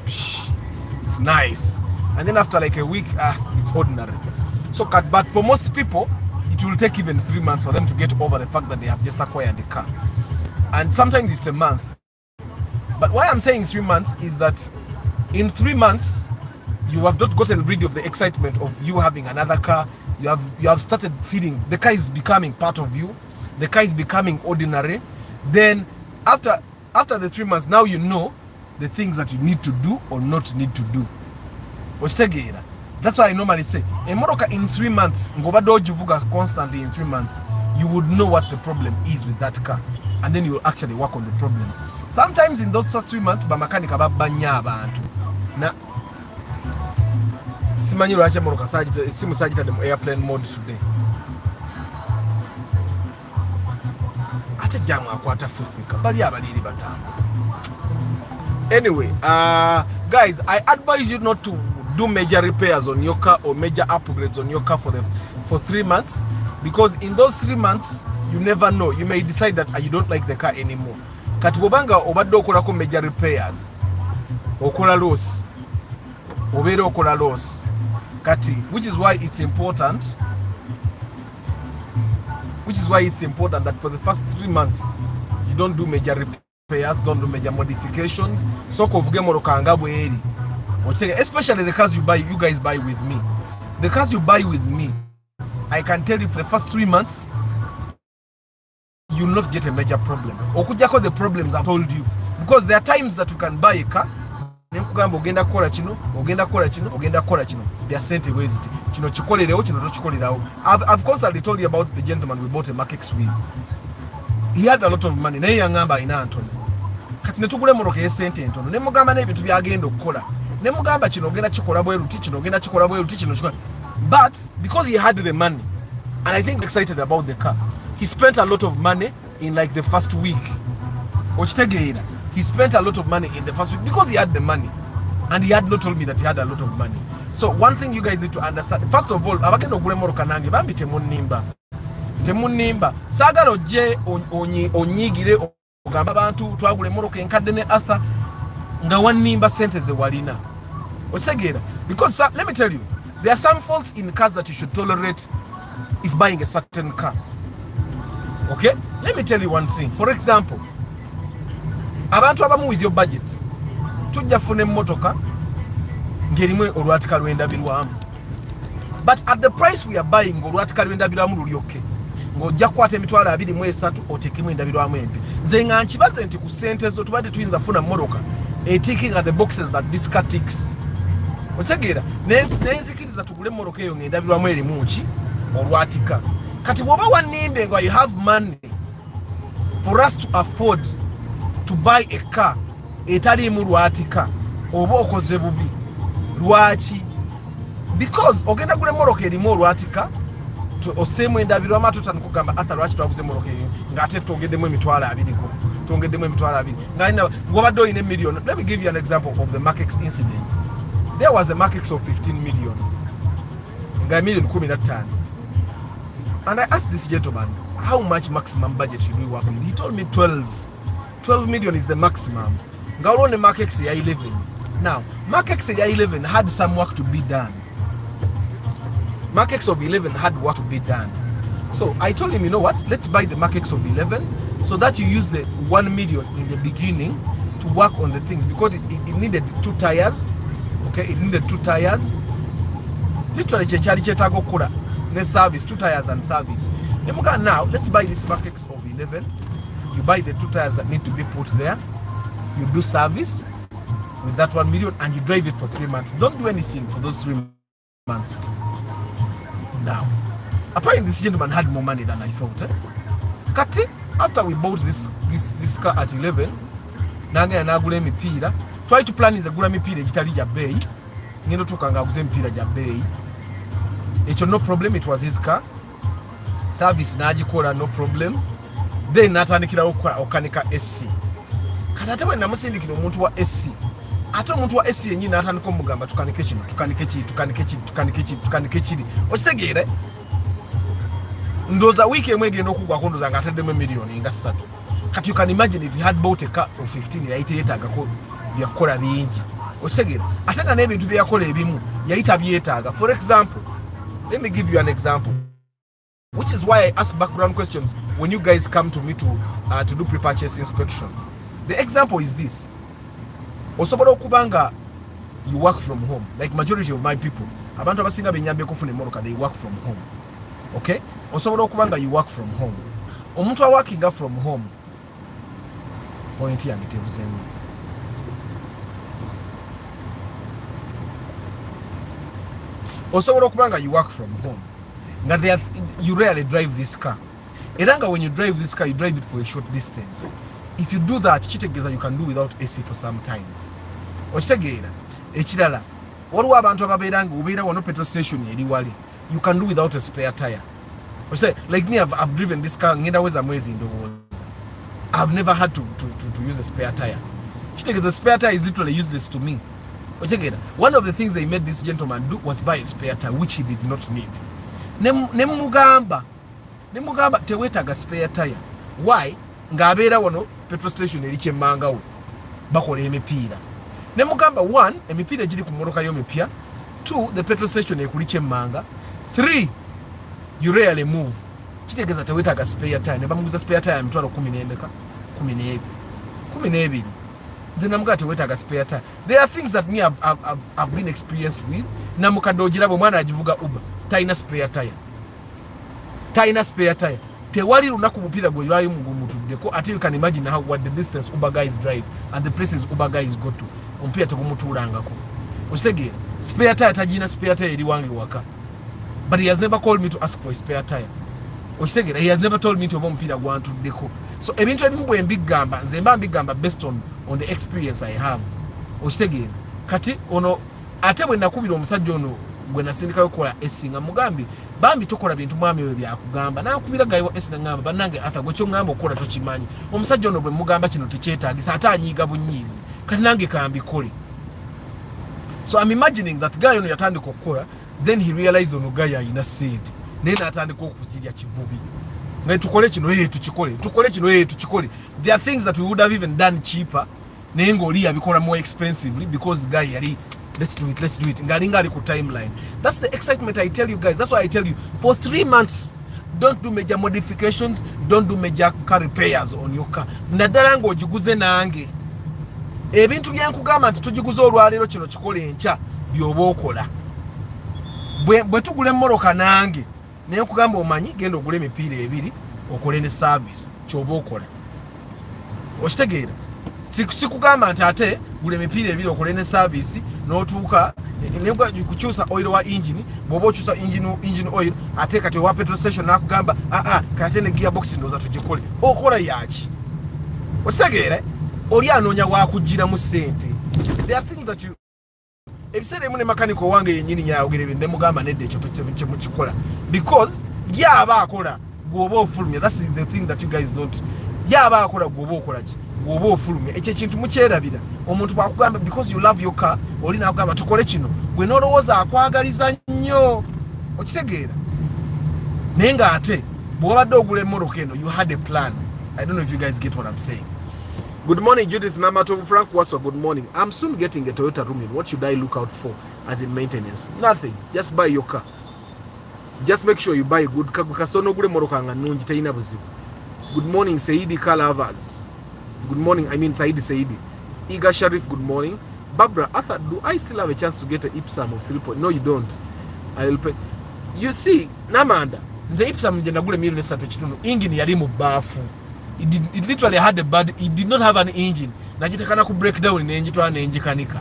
nice, and then after like a week it's ordinary. So but for most people it will take even 3 months for them to get over the fact that they have just acquired the car, and sometimes it's a month. But why I'm saying 3 months is that in 3 months you have not gotten rid of the excitement of you having another car. You have started feeling the car is becoming part of you. The car is becoming ordinary. Then after the 3 months, now you know the things that you need to do or not need to do. That's why I normally say, in 3 months, constantly in 3 months, you would know what the problem is with that car, and then you will actually work on the problem. Sometimes in those first 3 months, simanyi lwaki emmotoka simu sagitadde mu airplane mode today. Ate jangu akwata fifika bali abaliri batambo. Anyway, guys, I advise you not to do major repairs on your car or major upgrades on your car for 3 months, because in those 3 months you never know, you may decide that you don't like the car anymore. Kati bobanga obadde okolako major repairs, okola loss, obeera okola loss kati, which is why it's important that for the first 3 months you don't do major repairs, don't do major modifications. So kovuge moroka nga bweri, especially the cars you guys buy with me. The cars you buy with me, I can tell you for the first 3 months you will not get a major problem. Okujjako the problems I've told you, because there are times that you can buy a car nemukugamba ogenda kukola kino, ogenda kukola kino, ogenda kukola kino, they are sent away it kino kikolerewo, kino tokikolerawo. I've constantly told you about the gentleman we bought a Makex with. He had a lot of money, naye yangamba ina ntono, kati netugula moroka yesente ntono, nemugamba n'ebintu byagenda okukola, nemugamba kino ogenda kikola bwe ruti, kino ogenda kikola bwe ruti, kino kikola. But because he had the money, and I think excited about the car, he spent a lot of money in like the first week. Okitegeera, he spent a lot of money in the first week because he had the money, and he had not told me that he had a lot of money. So one thing you guys need to understand, first of all, abagenda okugula moroka nange bambi temunimba sagala ojje onyigire ogamba abantu twagula moroka enkadde ne Arthur nga wanimba sente ze walina. Okitegeera, because let me tell you, there are some faults in cars that you should tolerate if buying a certain car. Okay, let me tell you one thing. For example, abantu abamu with your budget tujja funa emmotoka ngerimu olwatika lwendabirwamu. but at the price we are buying olwatika lw'endabirwamu lulyoke ng'ojja kukwata emitwalo 23 otekemu endabirwamu embi nze nga nkibaze nti ku ssente zo tubadde tuyinza funa mmotoka eticking the boxes that this car ticks otegeera nenzikiriza tugule emmotoka eyo ng'endabirwamu erimu ki olwatika kati bw'oba wannimbe nga you have money for us to afford to buy a car etaliimu lwatika oba okoze bubi lwaki because ogenda gula emmotoka erimu olwatika oseemu endabirwamu ate otandika okugamba ata lwaki twaguze emmotoka erimu ng'ate twongeddemu emitwalo 20 nga ng'obadde olina emiliyoni. Let me give you an example of the Makex incident. There was a Makex of 15 million nga million 15, and I asked this gentleman how much maximum budget should we work with. He told me 12 million is the maximum. Nga olwone Makex ya 11. Now Makex ya 11 had some work to be done. Makex of 11 had work to be done. So I told him, you know what, let's buy the Makex of 11 so that you use the 1 million in the beginning to work on the things, because it needed 2 tires. Okay, it needed 2 tires. Literally chechali chetago okukola ne service, 2 tires and service. Now let's buy this Makex of 11. You buy the 2 tires that need to be put there. You do service with that 1 million and you drive it for 3 months. Don't do anything for those 3 months. Now, apparently this gentleman had more money than I thought. Kati, after we bought this car at 11, nange anagula emipiira. Try to plan is agula emipiira egitali gya bbeeyi. Ngendo tukanga aguze emipiira gya bbeeyi. Ekyo no problem, it was his car. Service n'agikola no problem. Then natandikira okanika SC. Kati ate bwe namusindikira omuntu wa SC. Ate omuntu wa SC yennyini n'atandika omugamba tukanike kino, tukanike kiri. Okitegeere? Ndooza wiiki emu egenda okugwako ndooza ng'ataddemu emiliyoni nga 3. Kati you can imagine if you had bought a car of 15 yayita yeetaagako byakukola bingi. Okitegeera? Ate nga n'ebintu bye yakola ebimu yayita byetaaga. For example, let me give you an example, which is why I ask background questions when you guys come to me to do pre-purchase inspection. The example is this. Osobola okubanga you work from home, like majority of my people. Abantu abasinga benyambye kufuna emmotoka, they work from home. Okay? Osobola okubanga you work from home. Omuntu working from home. Point yange tebuzemu. Osobola okubanga you work from home. Now you rarely drive this car. Eranga when you drive this car, you drive it for a short distance. If you do that, kitegeza you can do without AC for some time. Okitegeera? Ekirala, waliwo abantu ababeera nga obeera wano petrol station eri wali. You can do without a spare tire. Like me, I've driven this car ngenda weza mwezi ndowooza. I've never had to use a spare tire. Kitegeza, the spare tire is literally useless to me. Okitegeera? One of the things they made this gentleman do was buy a spare tire, which he did not need. Nemugamba teweetaaga spare tire. Why? Ng'abeera wano petrol station eri kyemmangawo bakola emipiira. Nemugamba 1, emipiira egiri ku mmotoka yo mipya. 2, the petrol station ekuli kyemmanga. 3, you rarely move. Kitegeeza teweetaaga spare tire. Ne bamuguza spare tire ya mitwalo 12. Nze namugamba teweetaaga spare tire. There are things that me I've been experienced with. Namukadde ogiraba omwana agivuga Uber, talina spare tire. Tewali lunaku mupiira gwe lwayo mugumutuddeko. Ate you can imagine what the distance Uber guys drive and the places Uber guys go to. Omupiira tegumutuulangako. Okitegeera? Spare tire tagina spare tire eri wange waka. But he has never called me to ask for a spare tire. Okitegeera? He has never told me to oba omupiira gwantuddeko. So ebintu ebimu bwe mbigamba, nze mba mbigamba based on the experience I have. Okitegeera? Kati ono ate bwe nakubira omusajja ono gwe nasindikayo kukola esi nga mugambi bambi tukola bintu mwami we byakugamba nakubira gayiwa esi ngamba banange ata gwe kyo ngamba okola tokimanyi. Omusajja ono bwe mugamba kino tukyetaagisa ate anyiiga bunyiizi kati nange kambikole. So I'm imagining that guy ono yatandika okukola, then he realized ono guy ayina sente naye n'atandika okuzirya kivubi nga tukole kino tukole kino. There are things that we would have even done cheaper naye ng'oli yabikola more expensively because guy yali let's do it. Ngalinga ku timeline. That's the excitement I tell you guys. That's why I tell you, for 3 months, don't do major modifications, don't do major car repairs on your car. Nadala ngo ogiguze nange. Ebintu byankugamba nti tugiguze olwaleero kino kikole enkya byoba okola. bwe tugula emmoroka nange naye nkugamba omanyi genda ogula emipiira ebiri okole ne service kyoba okola okitegeera sikugamba nti ate gula emipiira ebiri okole ne service n'otuuka kukyusa oil wa engine bw'oba okyusa engine oil ate kati owa petrol station nakugamba kate ne gearbox ndooza tugikole okola yaki okitegeera oli anoonya wakugiramu ssente. There are things that you ebiseera emu ne makanika owange yennyini nyayogera ne mugamba nedda ekyo kyemukikola because yaba akola gwoba ofulumya. That's the thing that you guys don't. Yaba akola gwoba okola ki gwoba ofulumya ekyo ekintu mukyerabira omuntu bwakugamba because you love your car oli nakugamba tukole kino gwe nolowooza akwagaliza nnyo okitegeera naye nga ate bw'obadde ogula emmoroka eno you had a plan. I don't know if you guys get what I'm saying. Good morning, Judith Namato. Frank Waswa, good morning. I'm soon getting a Toyota Rumin. What should I look out for as in maintenance? Nothing. Just buy your car. Just make sure you buy a good car. Good morning, Saidi Kalavas. Good morning, I mean Saidi Saidi. Iga Sharif, good morning. Barbara, Arthur, do I still have a chance to get an IPSAM of 3 point? No, you don't. I'll pay. You see, Namanda, the IPSAM Janagule Milesa Pechituno, Ingin Yarimu Bafu. It literally had a bad, it did not have an engine. Najitakana ku break down in engine to an engine kanika.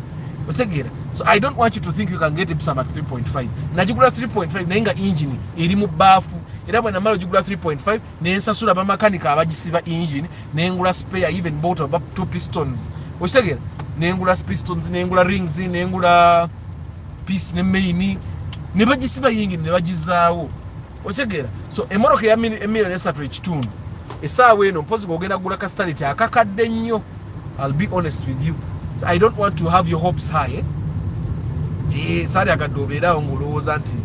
So I don't want you to think you can get IPSAM at 3.5. Najigula 3.5 nainga engine irimu bafu. Era bwe namalo jigula 3.5 nensasula ba makanika abagisiba engine nengula spare, even bought about 2 pistons. Osegera nengula pistons, nengula rings, nengula piece ne main ne bagisiba engine ne bagizaawo. Osegera so emoroka ya million esatu ekitundu esaawa eno mpozi gogenda gula kastality akakadde nnyo. I'll be honest with you. So I don't want to have your hopes high. Sali akadobeerawo ngolowooza nti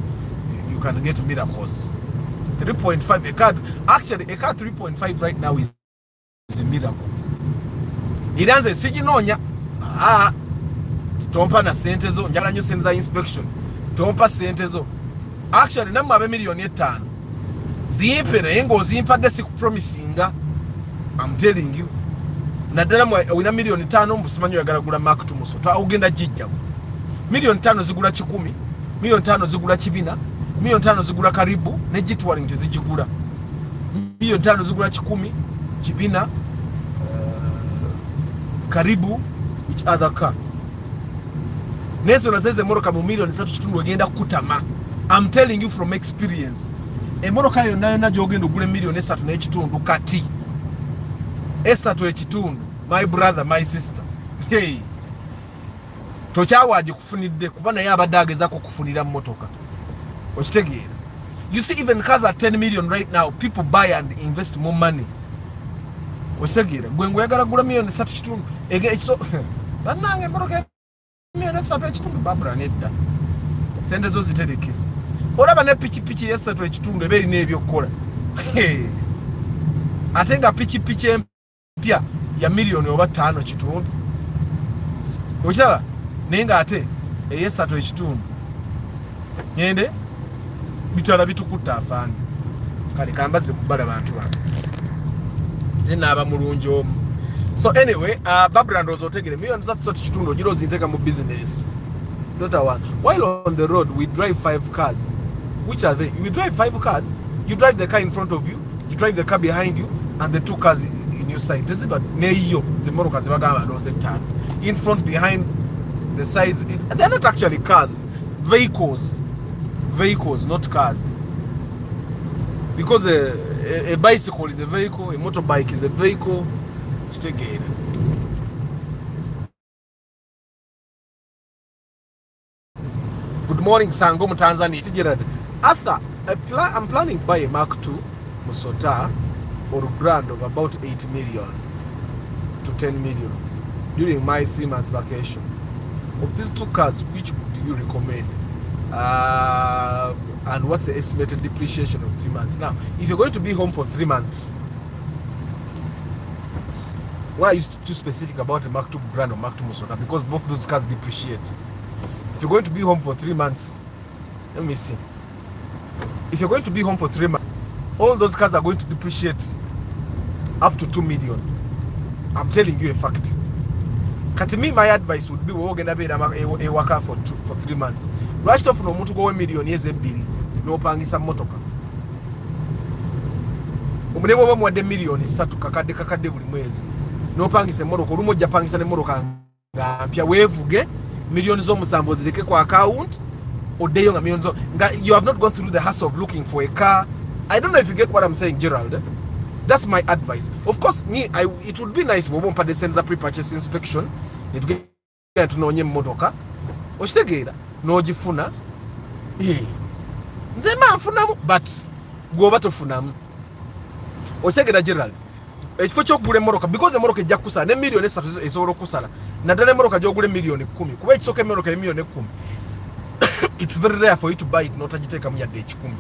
you can get miracles. 3.5 a car, actually a car 3.5 right now is a miracle. Iranze sikinoonya tompa na sente zo njagala nnyo sente za inspection tompa sente zo. Actually namwe abe million 5 zimpe naye ng'ozimpadde sikupromisinga. I'm telling you. Naddala wina million 5 mbusimanyi oyagala gula Mark 2 muso ogenda jijjamu. Million 5 zigula 10, million 5 zigula 200, million 5 zigula karibu ne jitwaling tezigigula. Million 5 zigula 10, 200, karibu each other car. Nezo nazeze moroka mu million 3 kitundu ogenda kutama. I'm telling you from experience. Emoroka yonna gyogenda ogula million 3 n'ekitundu kati. 3 ekitundu, my brother, my sister. Hey. Tochawaje kufunidde kuba naye abadde agezaako kufunira mmotoka. Okitegeera. You see, even cars at 10 million right now, people buy and invest more money. Okitegeera. Gwe ngoyagala gula million 3 kitundu. Ekiso bannange emmoroka million 3 ekitundu Barbara nedda. Sente zo zitereke. Olaba ne pichi 3 ekitundu eba erina ebyokukola. Ate nga pichi empya ya million oba 5 kitundu. Okiraba naye nga ate ey'esatu ekitundu ngende bitala bitukutta afaani kale kambaze kubala bantu bange nze naaba mulungi omu. So anyway, Barbara ndowooza otegere million 3 kitundu ogira ozinteka mu business. While on the road we drive 5 cars. Which are they? We drive 5 cars. You drive the car in front of you, you drive the car behind you, and the 2 cars in your side. Teziba neyo zimoroka zibagamba ndowooza 5 in front, behind, the sides. They're not actually cars, vehicles, not cars. Because a bicycle is a vehicle, a motorbike is a vehicle. Just again. Good morning, Sango Tanzania. Arthur, I'm planning to buy a Mark 2 Musota or a brand of about 8 million to 10 million during my 3 months vacation. Of these 2 cars, which do you recommend? And what's the estimated depreciation of 3 months? Now, if you're going to be home for 3 months, why are you too specific about the Mark 2 brand or Mark 2 Musota? Because both those cars depreciate. If you're going to be home for 3 months, let me see. If you're going to be home for 3 months, all those cars are going to depreciate up to 2 million. I'm telling you a fact. Kati me, my advice would be wogenda bera a worker for 3 months. Lwaki tofuna omuntu gowe million yeze 2 n'opangisa motoka. Omunebo oba muwadde million 3 kakadde buli mwezi. N'opangisa motoka olumo ojja pangisa ne motoka nga mpya weevuge million z'omusanvu zireke ku account oddeyo nga million nga you have not gone through the hassle of looking for a car. I don't know if you get what I'm saying, Gerald. That's my advice. Of course, it would be nice if we sends a pre-purchase inspection. It get to know your motoka. Oshtegera no jifuna. Nzema funamu, but go bato funamu. Oshtegera Gerald. Ekifo ky'okugula emmoroka because emmoroka ejja kusala ne million 3 esobola okusala. Naddala emmoroka gy'ogula million 10. Kuba ekisooka emmoroka ya million 10. It's very rare for you to buy it n'otagiteeka mu yadde 10.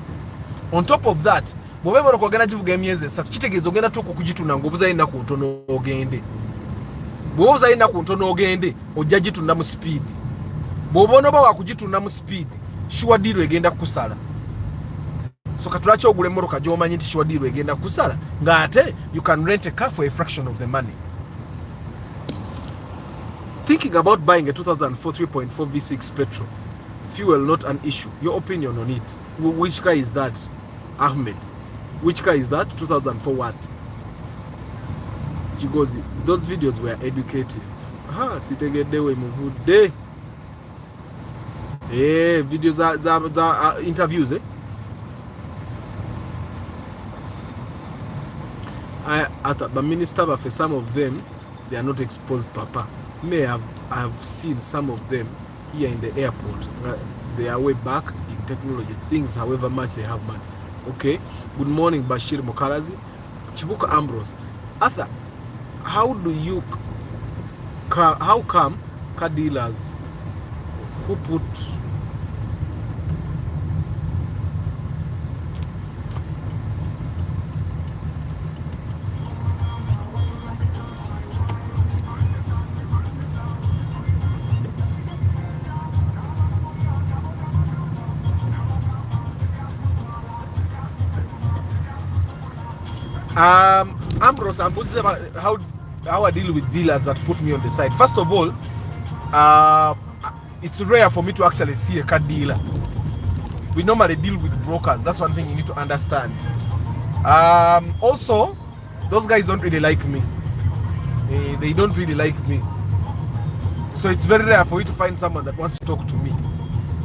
On top of that, bw'oba emmoroka ogenda givuga emyezi 3 kitegeeza ogenda tuuka okugitunda ng'obuzayo ennaku ntono ogende. Bw'oba obuzayo ennaku ntono ogende ojja gitunda mu speed. Bw'oba onoba wakugitunda mu speed sure deal egenda kusala. So katulaki ogula emmoroka gy'omanyi nti sure deal egenda kusala ng'ate you can rent a car for a fraction of the money. Thinking about buying a 2004 3.4 V6 petrol fuel not an issue. Your opinion on it? Which car is that, Ahmed? Which car is that? 2004 what? Chigozi, those videos were educative. Sitegedewe muvude. Videos are interviews, I thought the minister, but for some of them, they are not exposed, Papa. I have seen some of them here in the airport. They are way back in technology. Things, however much they have money. Okay. Good morning, Bashir Mokarazi. Chibuka Ambrose. Arthur, how come car dealers who put Ambrose, I'm positive about how I deal with dealers that put me on the side. First of all, it's rare for me to actually see a car dealer. We normally deal with brokers. That's one thing you need to understand. Also, those guys don't really like me. They don't really like me. So it's very rare for you to find someone that wants to talk to me.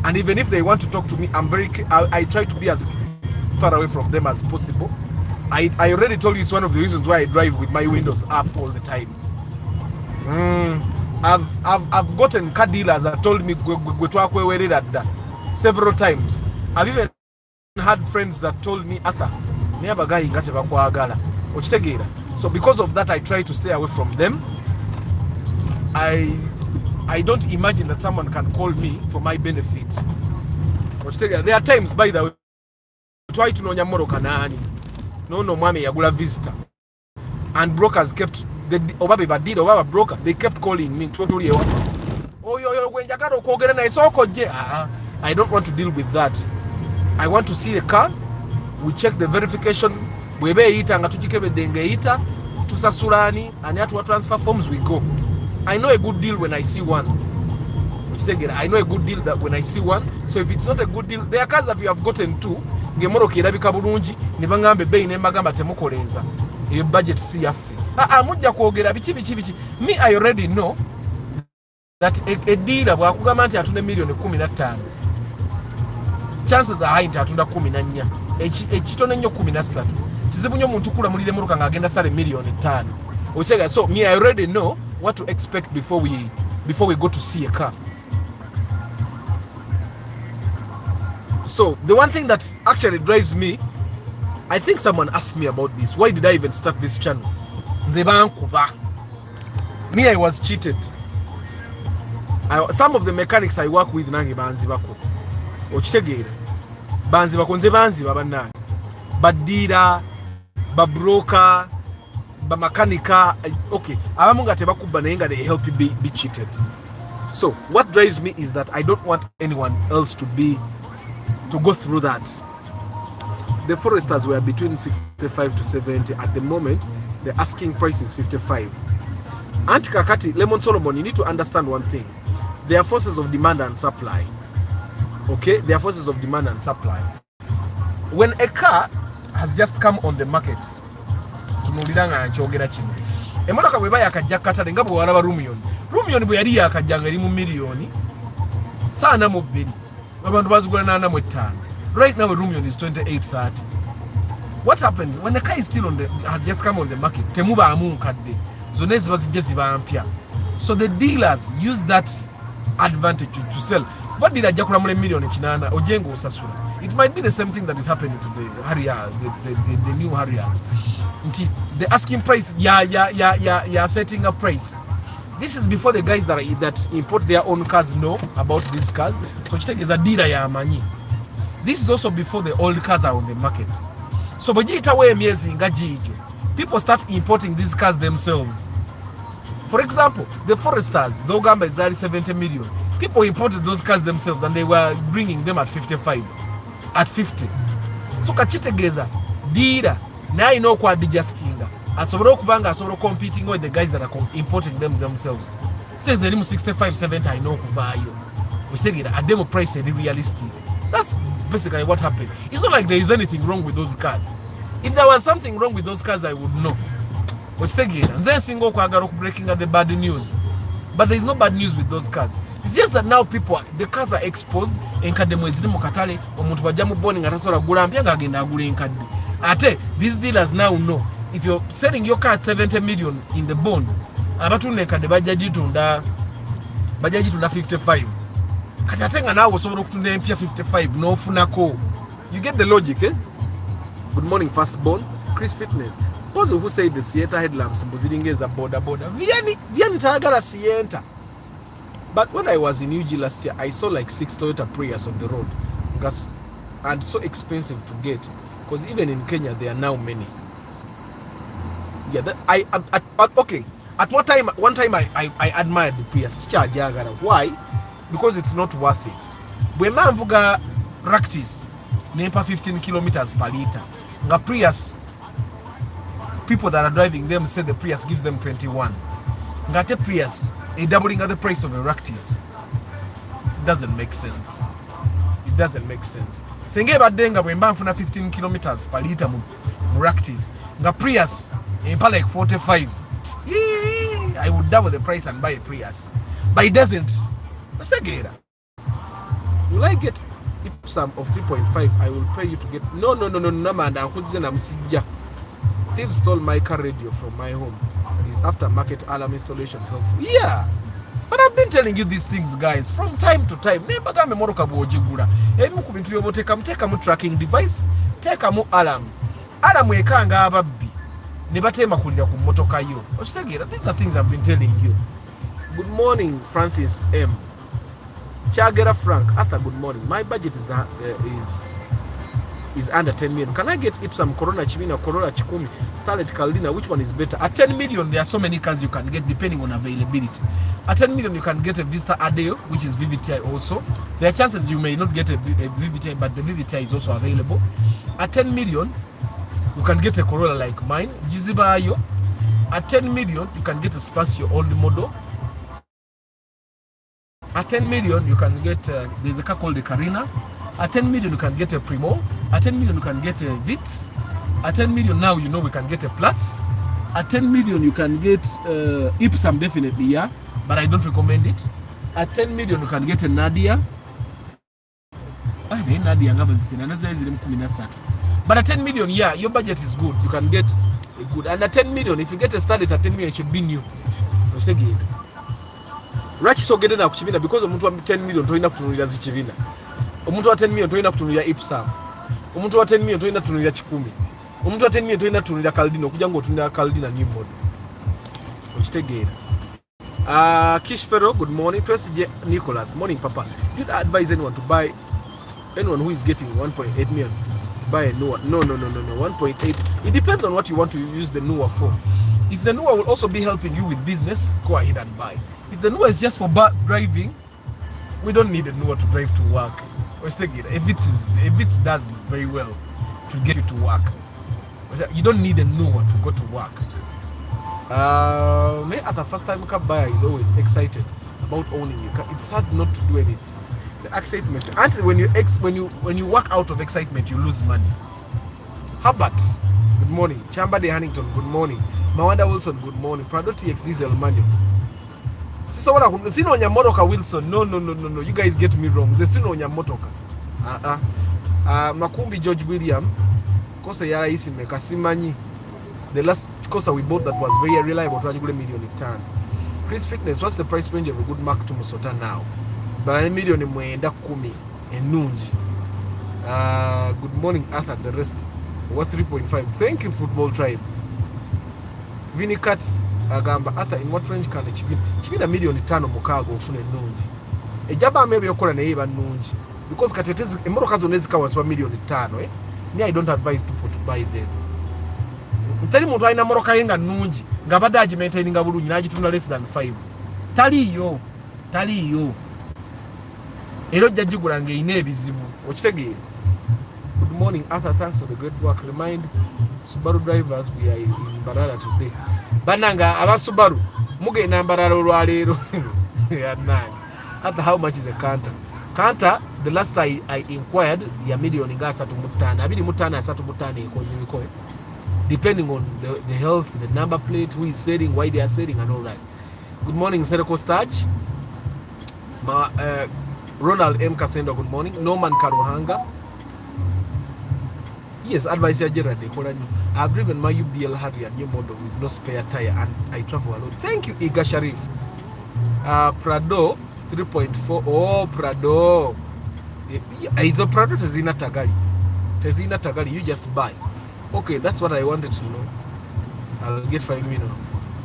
And even if they want to talk to me, I try to be as far away from them as possible. I already told you it's one of the reasons why I drive with my windows up all the time. I've gotten car dealers that told me several times. I've even had friends that told me, Arthur, so because of that, I try to stay away from them. I don't imagine that someone can call me for my benefit. There are times, by the way, try to know Nyamoro Kanani. No, mwami yagula visitor. And brokers kept, broker, they kept calling me. I don't want to deal with that. I want to see a car. We check the verification. Tusasurani, and yet what transfer forms we go. I know a good deal when I see one. I know a good deal that when I see one. So if it's not a good deal, there are cars that we have gotten too. Ngemoro kirabika bulungi nibangambe bei ne magamba temukolenza iyo budget si yafe mujja kwogera bichi. Me, I already know that a dealer bwakugamba nti atunda million 15 chances are high nti atunda 14 ekitone nnyo 13 kizibu nnyo muntu kula mulire muruka ngagenda sale million 5 ochega. So me, I already know what to expect before we go to see a car. So the one thing that actually drives me, I think someone asked me about this. Why did I even start this channel? Me, I was cheated. Some of the mechanics I work with nange banzibako. Okitegere. Banzibako nze banziba bannange. Badira, babroker, bamakanika. Okay, abamu nga tebakubba naye nga they help you be cheated. So what drives me is that I don't want anyone else to go through that. The Foresters were between 65 to 70. At the moment, the asking price is 55. Auntie Kakati, Lemon Solomon, you need to understand one thing. There are forces of demand and supply. Okay? There are forces of demand and supply. When a car has just come on the market, tunuliranga nchogera kino. Emotoka bwe baya akajja katale nga bwe walaba Rumion bwe yali yakajjanga eri mu million sana mu bbiri. Abantu bazigula na mu 5. Right now Rumion is 2830. What happens when the car is still has just come on the market? Temuba amu nkadde. Zone zibazijje ziba mpya. So the dealers use that advantage to sell. What did ajja kulamula million kinana ojengo osasula? It might be the same thing that is happening to the Harrier, the new Harriers. The asking price, yeah, setting a price. This is before the guys that import their own cars know about these cars. So Chitek is a dealer ya manyi. This is also before the old cars are on the market. So people start importing these cars themselves. For example, the Foresters, Zogamba is already 70 million. People imported those cars themselves and they were bringing them at 55, at 50. So Kachitegeza, dealer, now you know kwa adjustinga. Asobora okubanga asobora competing with the guys that are importing them themselves. Says the 65, 70, I know kuvayo. We say it a demo price is realistic. That's basically what happened. It's not like there is anything wrong with those cars. If there was something wrong with those cars, I would know. Which again, and then single breaking the bad news. But there is no bad news with those cars. It's just that now the cars are exposed. Ate, these dealers now know if you're selling your car at 70 million in the bond, bajaji tunda 55. Katatenga now was 55 no funako. You get the logic, eh? Good morning, firstborn. Chris Fitness. Those who say the Sienta headlamps Muzidingeza border. Vieni Tagara Sienta. But when I was in UG last year, I saw like 6 Toyota Prius on the road. And so expensive to get. Because even in Kenya, there are now many. Yeah, okay. At one time I admired the Prius. Why? Because it's not worth it. When Manvuga Raktis, Nepa 15 kilometers per liter. Nga Prius, people that are driving them say the Prius gives them 21. Ngate Prius, a doubling of the price of a Raktis. It doesn't make sense. It doesn't make sense. Senge badenga bwemba mfuna 15 kilometers per liter mu Raktis. Nga Prius, impa like 45. I would double the price and buy a Prius. But it doesn't. Will I get Ipsum of 3.5? I will pay you to get. No, man. Thieves stole my car radio from my home. Is aftermarket alarm installation helpful? Yeah. But I've been telling you these things, guys, from time to time. Never got me moroka bojigura. Emu kubintu yobo take mu tracking device, take mu alarm. Alarm wekanga ababbi. Nebatema kulya ku motoka yo. These are things I've been telling you. Good morning, Francis M. Chagera Frank, Arthur, good morning. My budget is under 10 million. Can I get Ipsum, Corona Chimina, Corolla Chikumi, Starlet Caldina? Which one is better? At 10 million, there are so many cars you can get depending on availability. At 10 million, you can get a Vista Adeo, which is VVTi also. There are chances you may not get a VVTi, but the VVTi is also available. At 10 million, you can get a Corolla like mine, Jiziba Ayo. At 10 million, you can get a Spacio old model. At 10 million, you can get, there's a car called the Carina. At 10 million, you can get a Primo. At 10 million, you can get a Vitz. At 10 million, now you know we can get a Platz. At 10 million, you can get Ipsum, definitely, yeah. But I don't recommend it. At 10 million, you can get a Nadia. But at 10 million, yeah, your budget is good. You can get a good. And at 10 million, if you get a Starlet at 10 million, it should be new. Rachi so gede na kuchibina because omuntu wa 10 million toina kutunulira zichibina. Omuntu wa 10 million toina kutunulira Ipsum. Omuntu wa 10 million toina kutunulira Chikumi. Omuntu wa 10 million toina kutunulira Caldina, kuja ngo kutunulira Caldina new model. Ochitegera. Kish Ferro, good morning. Tracy Nicholas, morning papa. You'd advise anyone who is getting 1.8 million to buy a new one? No, 1.8. It depends on what you want to use the newer for. If the newer will also be helping you with business, go ahead and buy. If the newer is just for driving, we don't need a newer to drive to work. If it does very well to get you to work, you don't need a newer to go to work. Me as a first time car buyer is always excited about owning a car. It's hard not to do anything. The excitement, until when you work out of excitement, you lose money. Herbert, good morning. Chamba de Hannington, good morning. Mawanda Wilson, good morning. Prado TX Diesel Manual. Sino Nyamotoka Wilson. No. You guys get me wrong. Sino Nyamotoka. Makumbi George William. Kosa yara isi mekasimanyi. The last Kosa we bought that was very reliable. Twajigule million itan. Chris Fitness, what's the price range of a good Mark to Musota now? But million mwenda kumi enunji. Good morning Arthur. The rest what 3.5. Thank you Football Tribe. Vinny Katz agamba Arthur, in what range can chibina million 5 mukago ofune nunji. Ejaba maybe yokola ne eba nunji because katetezi emoroka zone zikawa swa million 5 me I don't advise people to buy them. Mtali muntu aina moroka yenga nunji ngabada aji maintaining bulungi najitunda less than 5 taliyo ero jajigula ngeine ebizibu okitegeera. Good morning Arthur, thanks for the great work. Remind Subaru drivers we are in Mbarara today. Bananga aba Subaru mugenda Mbarara olwaleero yananga. Arthur, how much is a Canter? Canter, the last I inquired ya million nga 3.5 3.5 equals in depending on the health, the number plate, who is selling, why they are selling and all that. Good morning Sereko Starch. Ronald M. Kasendo, good morning. Norman Karuhanga. Yes, advice Gerard. I've driven my UBL Harrier new model with no spare tire and I travel alone. Thank you, Iga Sharif. Prado 3.4. Oh, Prado. It's a Prado Tezina Tagali. You just buy. Okay, that's what I wanted to know. I'll get 5 million.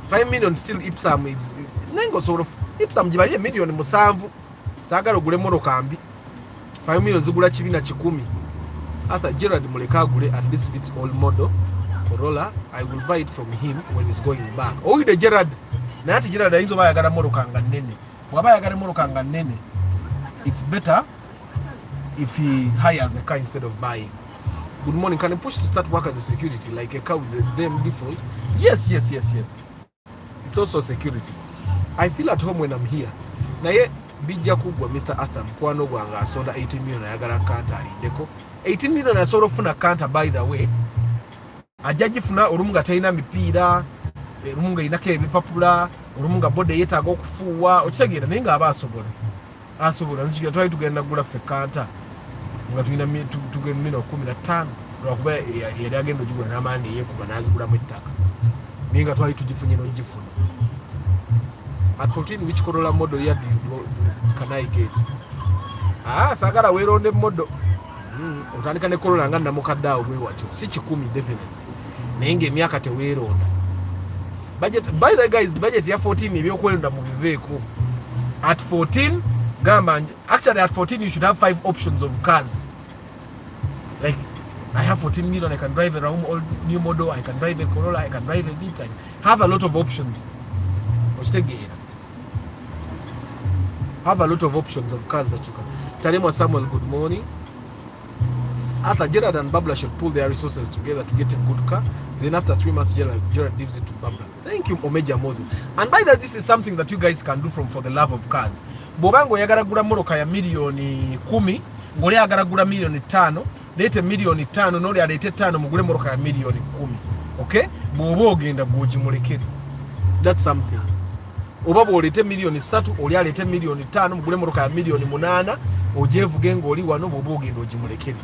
5 million still Ipsam. It's Nengo sort of Ipsam Jibaye million Musavu. Sagara gule moro kambi 5 million zugula chibina chikumi. After Gerard Muleka gule at least fits all model Corolla, I will buy it from him when he's going back. Oh, the Gerard na ati Gerard hizo baya gara moro kanga nene. Wabaya gara moro kanga nene. It's better if he hires a car instead of buying. Good morning. Can you push to start work as a security like a car with them default? Yes. It's also security. I feel at home when I'm here. Na ye bijja kugwa Mr. Arthur mkwano gwanga asoda 18 million ayagala Kanta alindeko 18 million asoda ofuna Kanta. By the way, ajagifuna olumunga talina mipiira, olumunga inako ebipapula, olumunga bode yetaaga okufuuwa, okitegeera naye nga aba asobola nzikira twali tugenda gula ffe Kanta nga tulina tugenda 15 lwakuba yali agenda ogigula n'amaani yeekuba n'azigulamu ettaka naye nga twali tugifunye n'ogifuna. At 14, which Corolla model year can I get? Sagara weronde model. Utandika ne Corolla nga namukadde awo bwe watyo. Si 10 definitely. Nenge emyaka teweronda. Budget, by the guys, budget ya 14 ebyokwenda mu biveeko. At 14, gamba, actually at 14 you should have 5 options of cars. Like, I have 14 million, I can drive a old new model, I can drive a Corolla, I can drive a Vitz, I have a lot of options. Have a lot of options of cars that you can. Tarema Samuel, good morning. After Gerard and Babla should pull their resources together to get a good car. Then after 3 months, Gerard gives it to Babla. Thank you, Omeja Moses. And by that, this is something that you guys can do for the love of cars. Bobango yagara gula moroka ya milioni 10, ngole yagara gula milioni 5, lete milioni 5, noli alete 5 mugule moroka ya milioni 10. Okay? Bobo ogenda bwojimulekere. That's something. Obaba olete milioni 3, oli alete milioni 5, mugule moroka ya milioni 8, ojevuge ngoli wano bobo ogenda ojimulekere.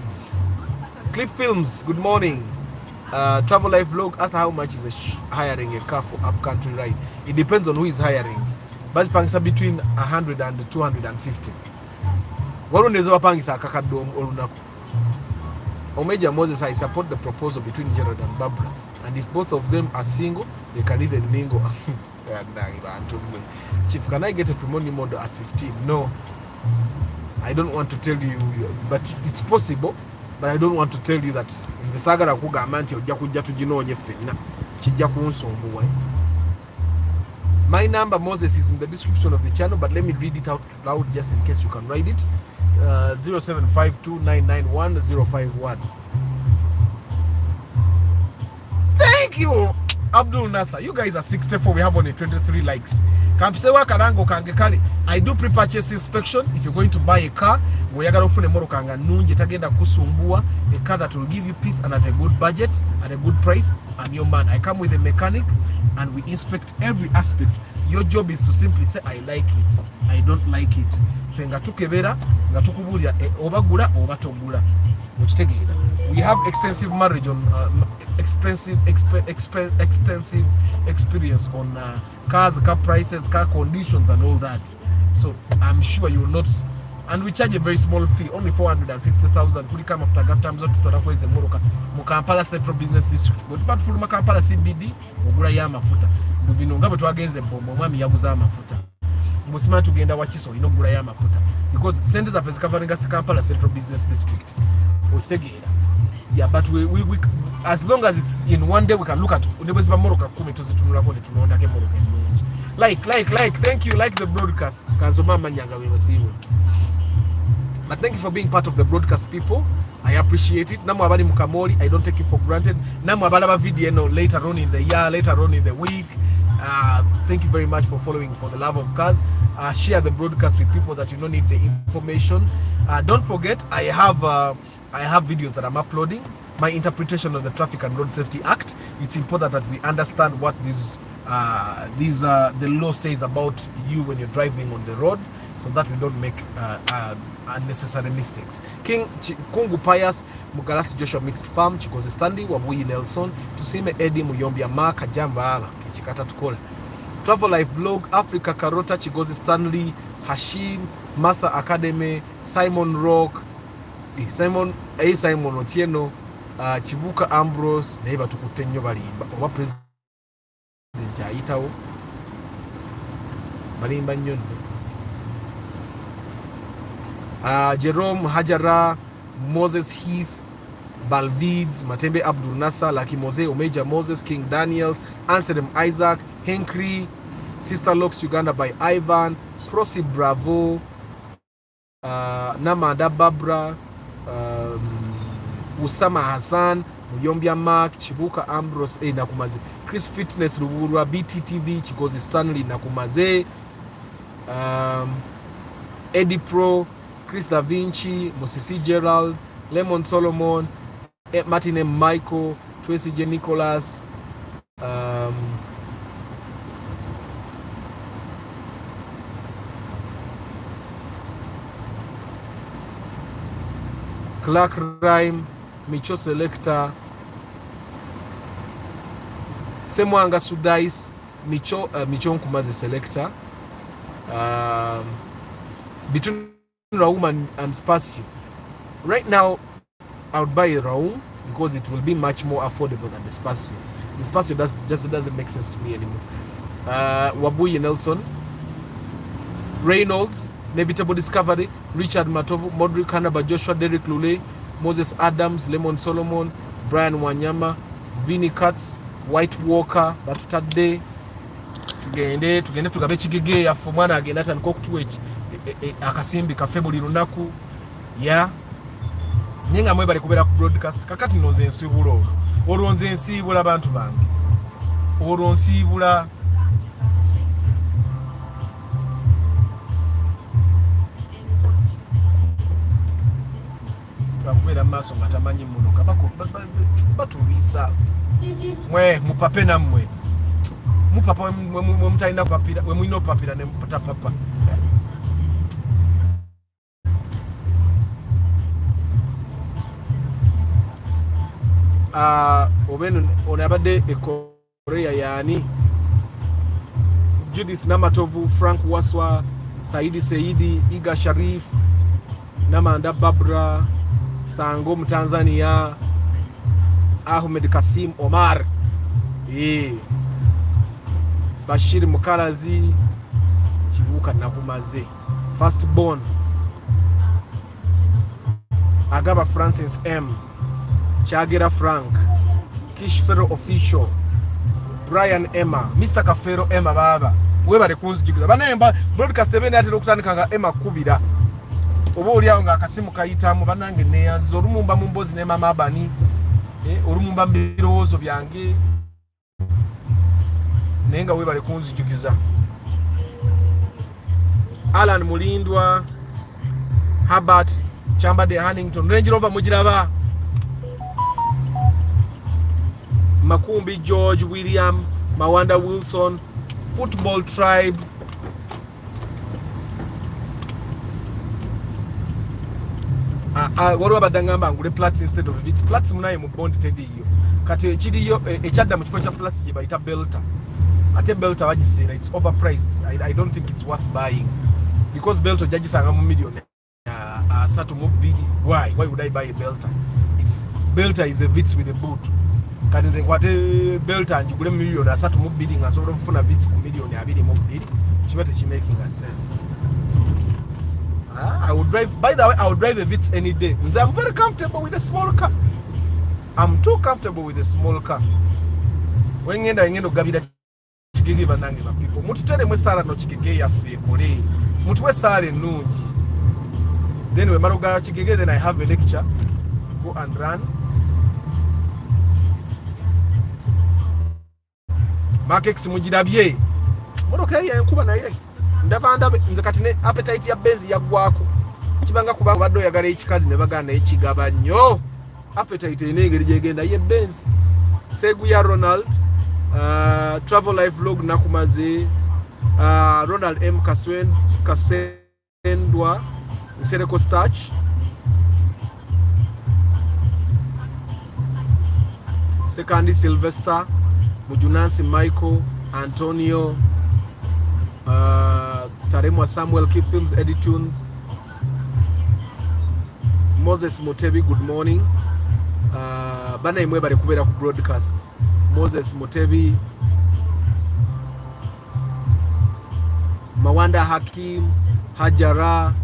Clip Films, good morning. Travel life vlog, Arthur, how much is hiring a car for upcountry ride? It depends on who is hiring. But pangisa between 100 and 250. Waluneza wapangisa akakaddo olunaku. Omeja Moses, I support the proposal between Gerard and Barbara. And if both of them are single, they can even mingle. Chief, can I get a Primoni model at 15? No. I don't want to tell you, but it's possible. But I don't want to tell you that the sagara kuga amanti ojja kujja tuginonye ffenna kijja kunsumbuwa. My number, Moses, is in the description of the channel, but let me read it out loud just in case you can write it. 0752991051. Thank you. Abdul Nasser, you guys are 64, we have only 23 likes. Kampisewa karango kange kale. I do pre-purchase inspection. If you're going to buy a car, ngoyagala ofune moro kanga nungi tagenda kusumbua, a car that will give you peace and at a good budget, at a good price. I'm your man. I come with a mechanic and we inspect every aspect. Your job is to simply say, I like it, I don't like it. Fenga tukebera, nga tukubulya obagula obatogula. Mukitegera. We have extensive marriage on extensive experience on cars, car prices, car conditions and all that. So I'm sure you will not, and we charge a very small fee, only 450,000. Kuli come after gatam zo tutara kweze moroka mu Kampala Central Business District. But full mu Kampala CBD ogula ya mafuta. Mubino ngabo twagenze bombo mwami yaguza amafuta. Musima tugenda wakiso inogula ya mafuta because centers of covering us Kampala Central Business District. Okitegera. Yeah, but we as long as it's in one day we can look at unebesiba moroka 10 tuzitunula ko netunonda ke moroka nyingi. Like, thank you, like the broadcast. Kanzoma manyanga we wasiwe. But thank you for being part of the broadcast, people. I appreciate it. Namu abali mukamoli, I don't take it for granted. Namu abalaba video later on in the year, later on in the week. Thank you very much for following for the love of cars. Share the broadcast with people that you don't need the information. Don't forget, I have videos that I'm uploading. My interpretation of the Traffic and Road Safety Act. It's important that we understand what the law says about you when you're driving on the road, so that we don't make unnecessary mistakes. King Kungu Pius, Mugalasi Joshua Mixed Farm, Chikoze Stanley, Wabuyi Nelson, Tusime Eddie Muyombia Maka Jamba Kichikata Tukola. Travel Life Vlog, Africa Karota, Chigozi Stanley, Hashim, Martha Academy, Simon Rock, Simon Otieno, Chibuka Ambrose, Neighbor Tukutenyo Balimba, or President Jaitao Balimba Nyondo, Jerome Hajara, Moses Heath, Balvids, Matembe Abdul Nasser, Lucky Mose, Omeja Moses, King Daniels, Anselm Isaac, Henkri, Sister Locks Uganda by Ivan, Prosi Bravo, Namanda Babra, Usama Hassan, Muyombia Mark, Chibuka Ambrose, Nakumaze, Chris Fitness Rubura, BTTV, Chikozi Stanley Nakumaze, Eddie Pro, Chris Da Vinci, Mosisi Gerald, Lemon Solomon, Martin M. Michael, Tracy J. Nicholas, Clark Rhyme, Micho Selector, Semwanga Sudais, Micho Nkumaze Selector, between Raum and Spacio. Right now, I would buy Raum because it will be much more affordable than the Spacio. The Spacio just doesn't make sense to me anymore. Wabuyi Nelson, Reynolds, Inevitable Discovery, Richard Matovu, Modric Hanaba, Joshua, Derek Lule, Moses Adams, Lemon Solomon, Brian Wanyama, Vinnie Katz, White Walker, Batutade, tugende tugabe kigege yafu mwana agenda atandika okutuwechi akasimbi kafebuli lunaku ya nyenga mwebale kubera ku broadcast kakati nonze ensibula olwonze ensibula abantu bange olwonsibula bakubera maso matamanyi munoka batulisa mwe mupape namwe mupapa mwe mutainda papira mwe mwino papira ne mpata papa obenu onabade ekorea yani Judith Namatovu, Frank Waswa, Saidi, Iga Sharif, Namanda Babra, Sangom Tanzania, Ahmed Kasim Omar, Bashir Mukalazi, Chibuka Nakumaze, Firstborn, Agaba Francis M, Chagera Frank, Kishfero Official, Brian Emma, Mr. Kafero Emma baba webale kunzijukiza banemba broadcast ebene ate okutandika Emma kubira oba oli awo nga akasimu kayitamu banange neyazo olumumba mu mbozi ne mama abani olumumba mbirowoozo byange nenga webale kunzijukiza. Alan Mulindwa, Herbert Chambade Huntington, Range Rover mujiraba. Makumbi George William, Mawanda Wilson, Football Tribe. Waliwo abadangamba ngule Platz instead of Vitz. Platz munaye mu bond tedi hiyo. Kati ekiriyo ekyadda mu kifo kya Platz gye bayita Belter. Ate Belter bagisera, it's overpriced. I don't think it's worth buying. Because Belter jagisanga mu million asatu mu bbiri. Why would I buy a Belter? Belter is a Vitz with a boot. Kati nze nkwate Belter njigule mu million asatu mu bbiri nga nsobola okufuna Vitz ku million abiri mu bbiri. Kiba tekimaking a sense. I would drive, by the way, I would drive a Vitz any day. I'm very comfortable with a small car. I'm too comfortable with a small car. When you ngendo gabira chigege banange ba people. Mutu tere mwe sala no chigege ya fe kole. Mutu we sala nungi. Then we maroga chigege, then I have a lecture to go and run. Makex mujidabye. Modoka ye nkuba na ye. Ndabanda nze kati ne appetite ya benzi yaggwako. Kibanga kuba baddo yagala ekikazi ne bagana ekigaba nnyo. Appetite enengeri gyegenda ye benzi. Segu ya Ronald, Travel Life Vlog nakumaze, Ronald M Kasendwa, Nsereko Starch, Sekandi Sylvester, Mujunansi Michael, Antonio, Taremwa Samuel, Keep Films, Editunes, Moses Motevi, good morning. Bana imwe bari kubera ku broadcast. Moses Motevi, Mawanda Hakim, Hajara,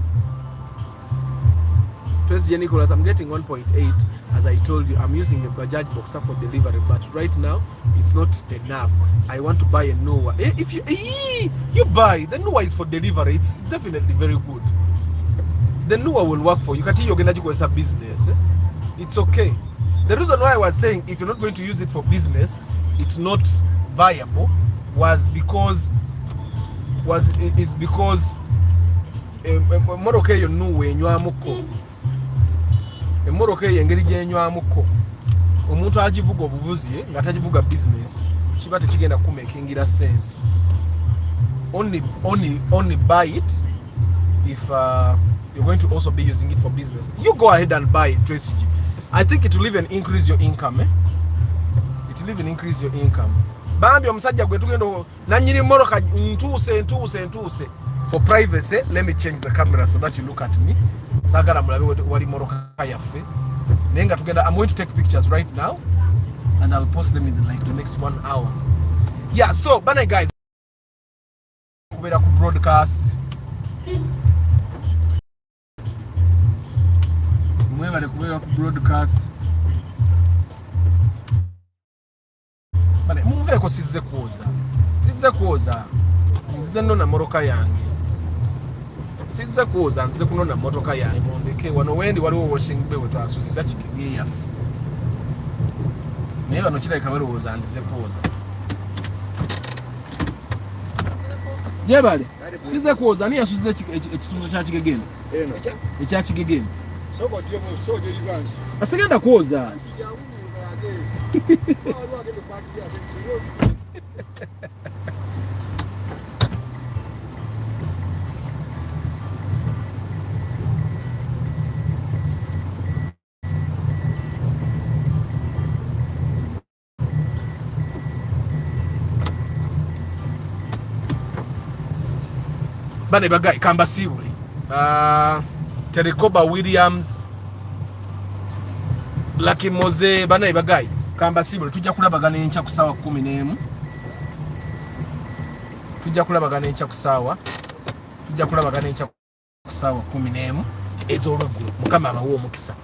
President Nicholas. I'm getting 1.8 as I told you. I'm using a Bajaj Boxer for delivery, but right now it's not enough. I want to buy a new one. If you buy, the new one is for delivery. It's definitely very good. The new one will work for you. Kati yogenda jikosa business. It's okay. The reason why I was saying if you're not going to use it for business, it's not viable, is because moroka yo nuwe enywamukko. Moroka engeri gyenywamukko. Omuntu agivuga obuvuzi nga tagivuga business, kiba tekigenda kumakingira sense. Only buy it if you're going to also be using it for business. You go ahead and buy it, Tracy. I think it will even increase your income. It will even increase your income. Bambi omusajja gwe tugendo nanyiri moroka ntuse. For privacy, let me change the camera so that you look at me. Sagara mulabe wali moroka yaffe. Nenga tugenda, I'm going to take pictures right now and I'll post them in the next 1 hour. Yeah, so bana guys, kubera ku broadcast. Mwebale kubera ku broadcast. Bale muve ko sizze kuoza. Nzize nona moroka yange. Sizze kuoza nzize kunona motoka yange mondeke wano wendi waliwo washing bay wetu asuziza kigege yafu. Naye wano kireka balowooza nzize kuoza. Jebale sizze kuoza ni asuziza ekitunzo kya kigegeno. Ekya kigegeno. Soko tiyo mu sojo libanzi. Asigenda kuoza. Bane bagay kamba siwuli. Terekoba Williams, Lucky Moze, bana bagay kamba siwuli. Tujja kulabagana enkya ku ssaawa 11. Tujja kulabagana enkya ku ssaawa 11 ez'olweggulo. Mukama abawa omukisa.